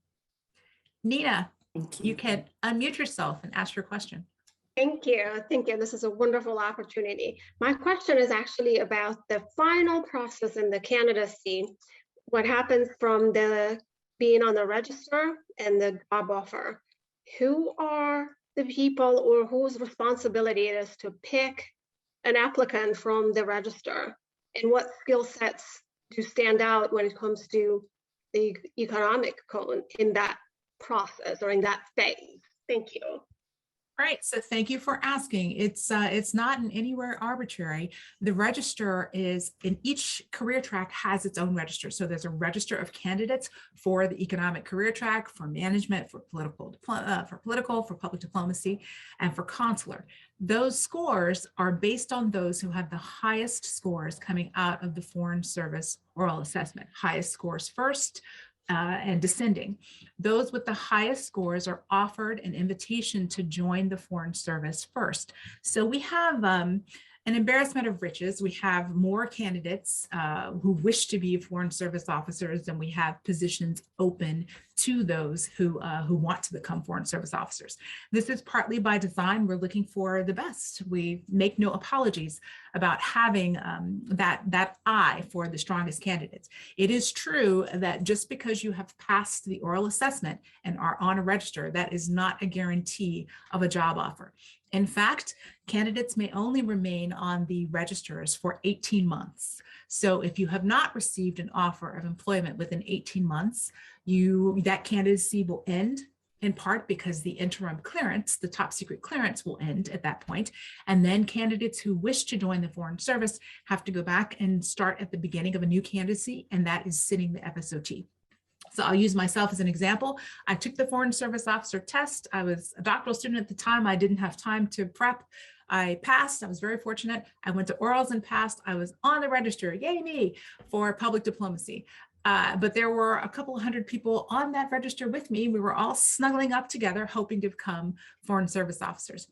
Nina, you can unmute yourself and ask your question. Thank you. Thank you. This is a wonderful opportunity. My question is actually about the final process in the candidacy. What happens from the being on the register and the job offer? Who are the people or whose responsibility it is to pick an applicant from the register? And what skill sets to stand out when it comes to the economic code in that process or in that phase? Thank you. All right, so thank you for asking. It's not in anywhere arbitrary. The register is in each career track has its own register. So there's a register of candidates for the economic career track, for management, for for public diplomacy, and for consular. Those scores are based on those who have the highest scores coming out of the Foreign Service oral assessment. Highest scores first, and descending. Those with the highest scores are offered an invitation to join the Foreign Service first. So we have an embarrassment of riches. We have more candidates who wish to be Foreign Service officers than we have positions open to those who want to become Foreign Service officers. This is partly by design. We're looking for the best. We make no apologies about having that eye for the strongest candidates. It is true that just because you have passed the oral assessment and are on a register, that is not a guarantee of a job offer. In fact, candidates may only remain on the registers for 18 months. So if you have not received an offer of employment within 18 months, that candidacy will end, in part because the interim clearance, the top secret clearance, will end at that point. And then candidates who wish to join the Foreign Service have to go back and start at the beginning of a new candidacy, and that is sitting the FSOT. So I'll use myself as an example. I took the Foreign Service Officer test. I was a doctoral student at the time. I didn't have time to prep. I passed. I was very fortunate. I went to orals and passed. I was on the register, yay me, for public diplomacy. But there were a couple of hundred people on that register with me. We were all snuggling up together, hoping to become Foreign Service officers.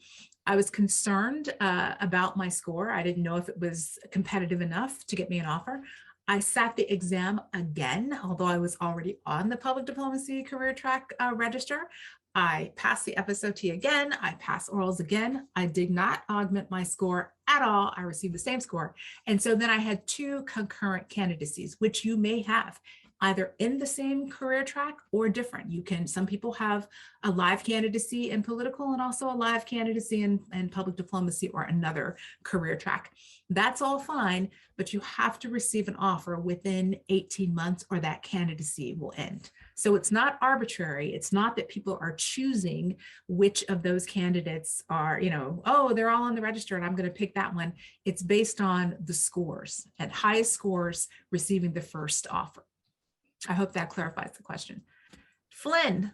I was concerned about my score. I didn't know if it was competitive enough to get me an offer. I sat the exam again, although I was already on the public diplomacy career track register. I passed the FSOT again. I passed orals again. I did not augment my score at all. I received the same score. And so then I had two concurrent candidacies, which you may have either in the same career track or different. Some people have a live candidacy in political and also a live candidacy in public diplomacy or another career track. That's all fine, but you have to receive an offer within 18 months or that candidacy will end. So it's not arbitrary. It's not that people are choosing which of those candidates are, oh, they're all on the register and I'm going to pick that one. It's based on the scores, and highest scores receiving the first offer. I hope that clarifies the question. Flynn,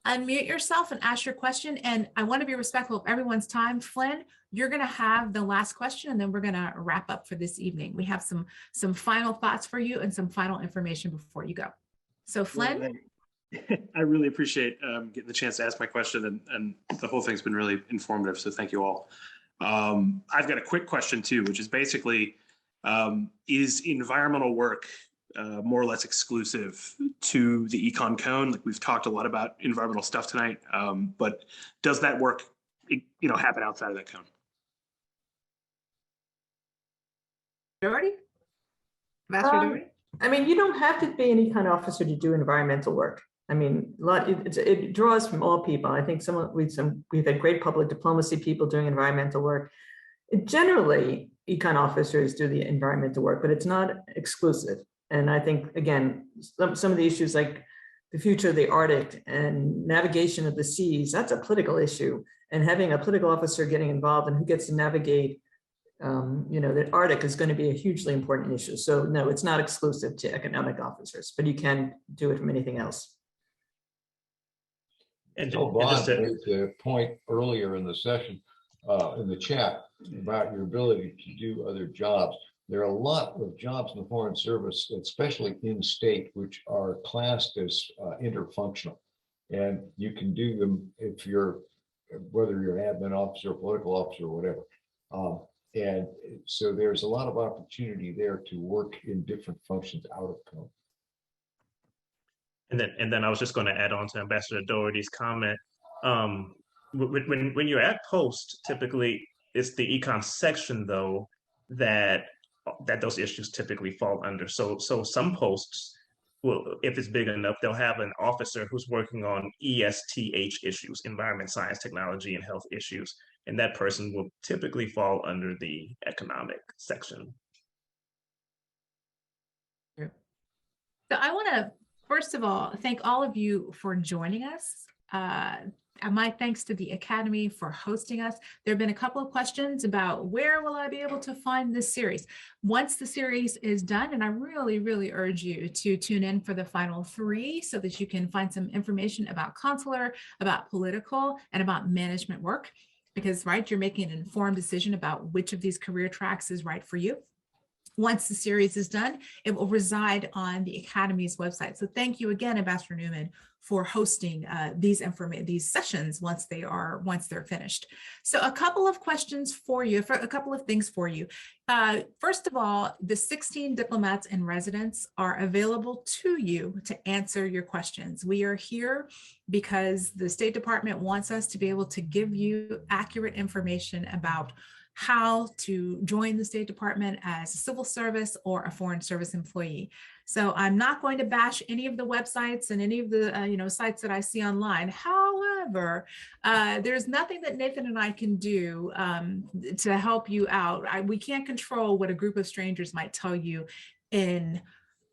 unmute yourself and ask your question. And I want to be respectful of everyone's time. Flynn, you're going to have the last question, and then we're going to wrap up for this evening. We have some final thoughts for you and some final information before you go. So Flynn. I really appreciate getting the chance to ask my question, and the whole thing's been really informative. So thank you all. I've got a quick question too, which is basically, is environmental work more or less exclusive to the econ cone? Like, we've talked a lot about environmental stuff tonight, but does that work, happen outside of that cone? Doherty? Ambassador Doherty? I mean, you don't have to be an econ officer to do environmental work. I mean, it draws from all people. I think we've had great public diplomacy people doing environmental work. Generally, econ officers do the environmental work, but it's not exclusive. And I think, again, some of the issues like the future of the Arctic and navigation of the seas, that's a political issue. And having a political officer getting involved and who gets to navigate, the Arctic is going to be a hugely important issue. So no, it's not exclusive to economic officers, but you can do it from anything else. And Bob made the point earlier in the session, in the chat, about your ability to do other jobs. There are a lot of jobs in the Foreign Service, especially in state, which are classed as interfunctional. And you can do them whether you're an admin officer, political officer, or whatever. And so there's a lot of opportunity there to work in different functions out of code. And then I was just going to add on to Ambassador Doherty's comment. When you're at post, typically it's the econ section though that those issues typically fall under. So some posts will, if it's big enough, they'll have an officer who's working on ESTH issues, environment, science, technology, and health issues, and that person will typically fall under the economic section. So I want to, first of all, thank all of you for joining us. And my thanks to the Academy for hosting us. There have been a couple of questions about where will I be able to find this series? Once the series is done, and I really, really urge you to tune in for the final 3 so that you can find some information about consular, about political, and about management work. Because, right, you're making an informed decision about which of these career tracks is right for you. Once the series is done, it will reside on the Academy's website. So thank you again, Ambassador Newman, for hosting these sessions once they're finished. So a couple of questions for you, a couple of things for you. First of all, the 16 diplomats in residence are available to you to answer your questions. We are here because the State Department wants us to be able to give you accurate information about how to join the State Department as a civil service or a foreign service employee. So I'm not going to bash any of the websites and any of the sites that I see online. However, there's nothing that Nathan and I can do to help you out. We can't control what a group of strangers might tell you in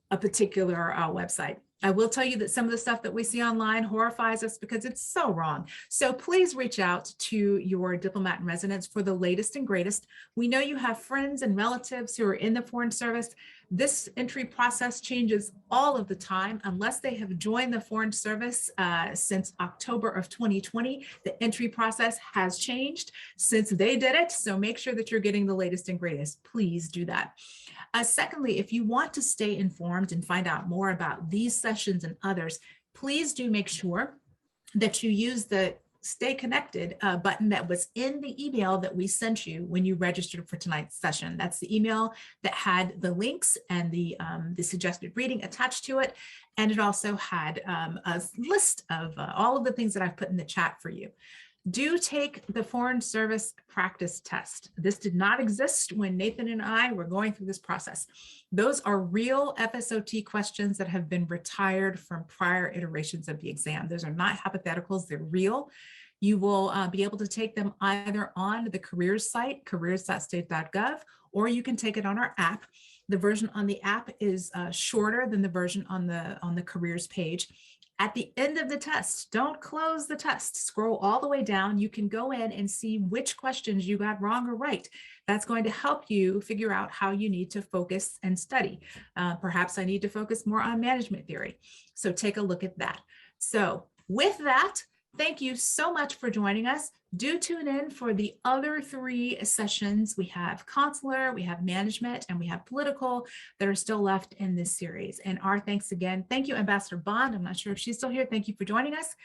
a particular website. I will tell you that some of the stuff that we see online horrifies us because it's so wrong. So please reach out to your diplomat in residence for the latest and greatest. We know you have friends and relatives who are in the Foreign Service. This entry process changes all of the time unless they have joined the Foreign Service since October of 2020. The entry process has changed since they did it. So make sure that you're getting the latest and greatest. Please do that. Secondly, if you want to stay informed and find out more about these sessions and others, please do make sure that you use the Stay Connected button that was in the email that we sent you when you registered for tonight's session. That's the email that had the links and the suggested reading attached to it. And it also had a list of all of the things that I've put in the chat for you. Do take the Foreign Service practice test. This did not exist when Nathan and I were going through this process. Those are real FSOT questions that have been retired from prior iterations of the exam. Those are not hypotheticals, they're real. You will be able to take them either on the careers site, careers.state.gov, or you can take it on our app. The version on the app is shorter than the version on the careers page. At the end of the test, don't close the test. Scroll all the way down. You can go in and see which questions you got wrong or right. That's going to help you figure out how you need to focus and study. Perhaps I need to focus more on management theory. So take a look at that. So with that, thank you so much for joining us. Do tune in for the other 3 sessions. We have consular, we have management, and we have political that are still left in this series. And our thanks again. Thank you, Ambassador Bond. I'm not sure if she's still here. Thank you for joining us.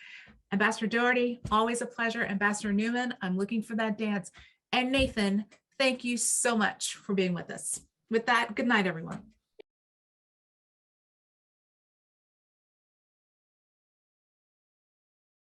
Ambassador Doherty, always a pleasure. Ambassador Newman, I'm looking for that dance. And Nathan, thank you so much for being with us. With that, good night, everyone.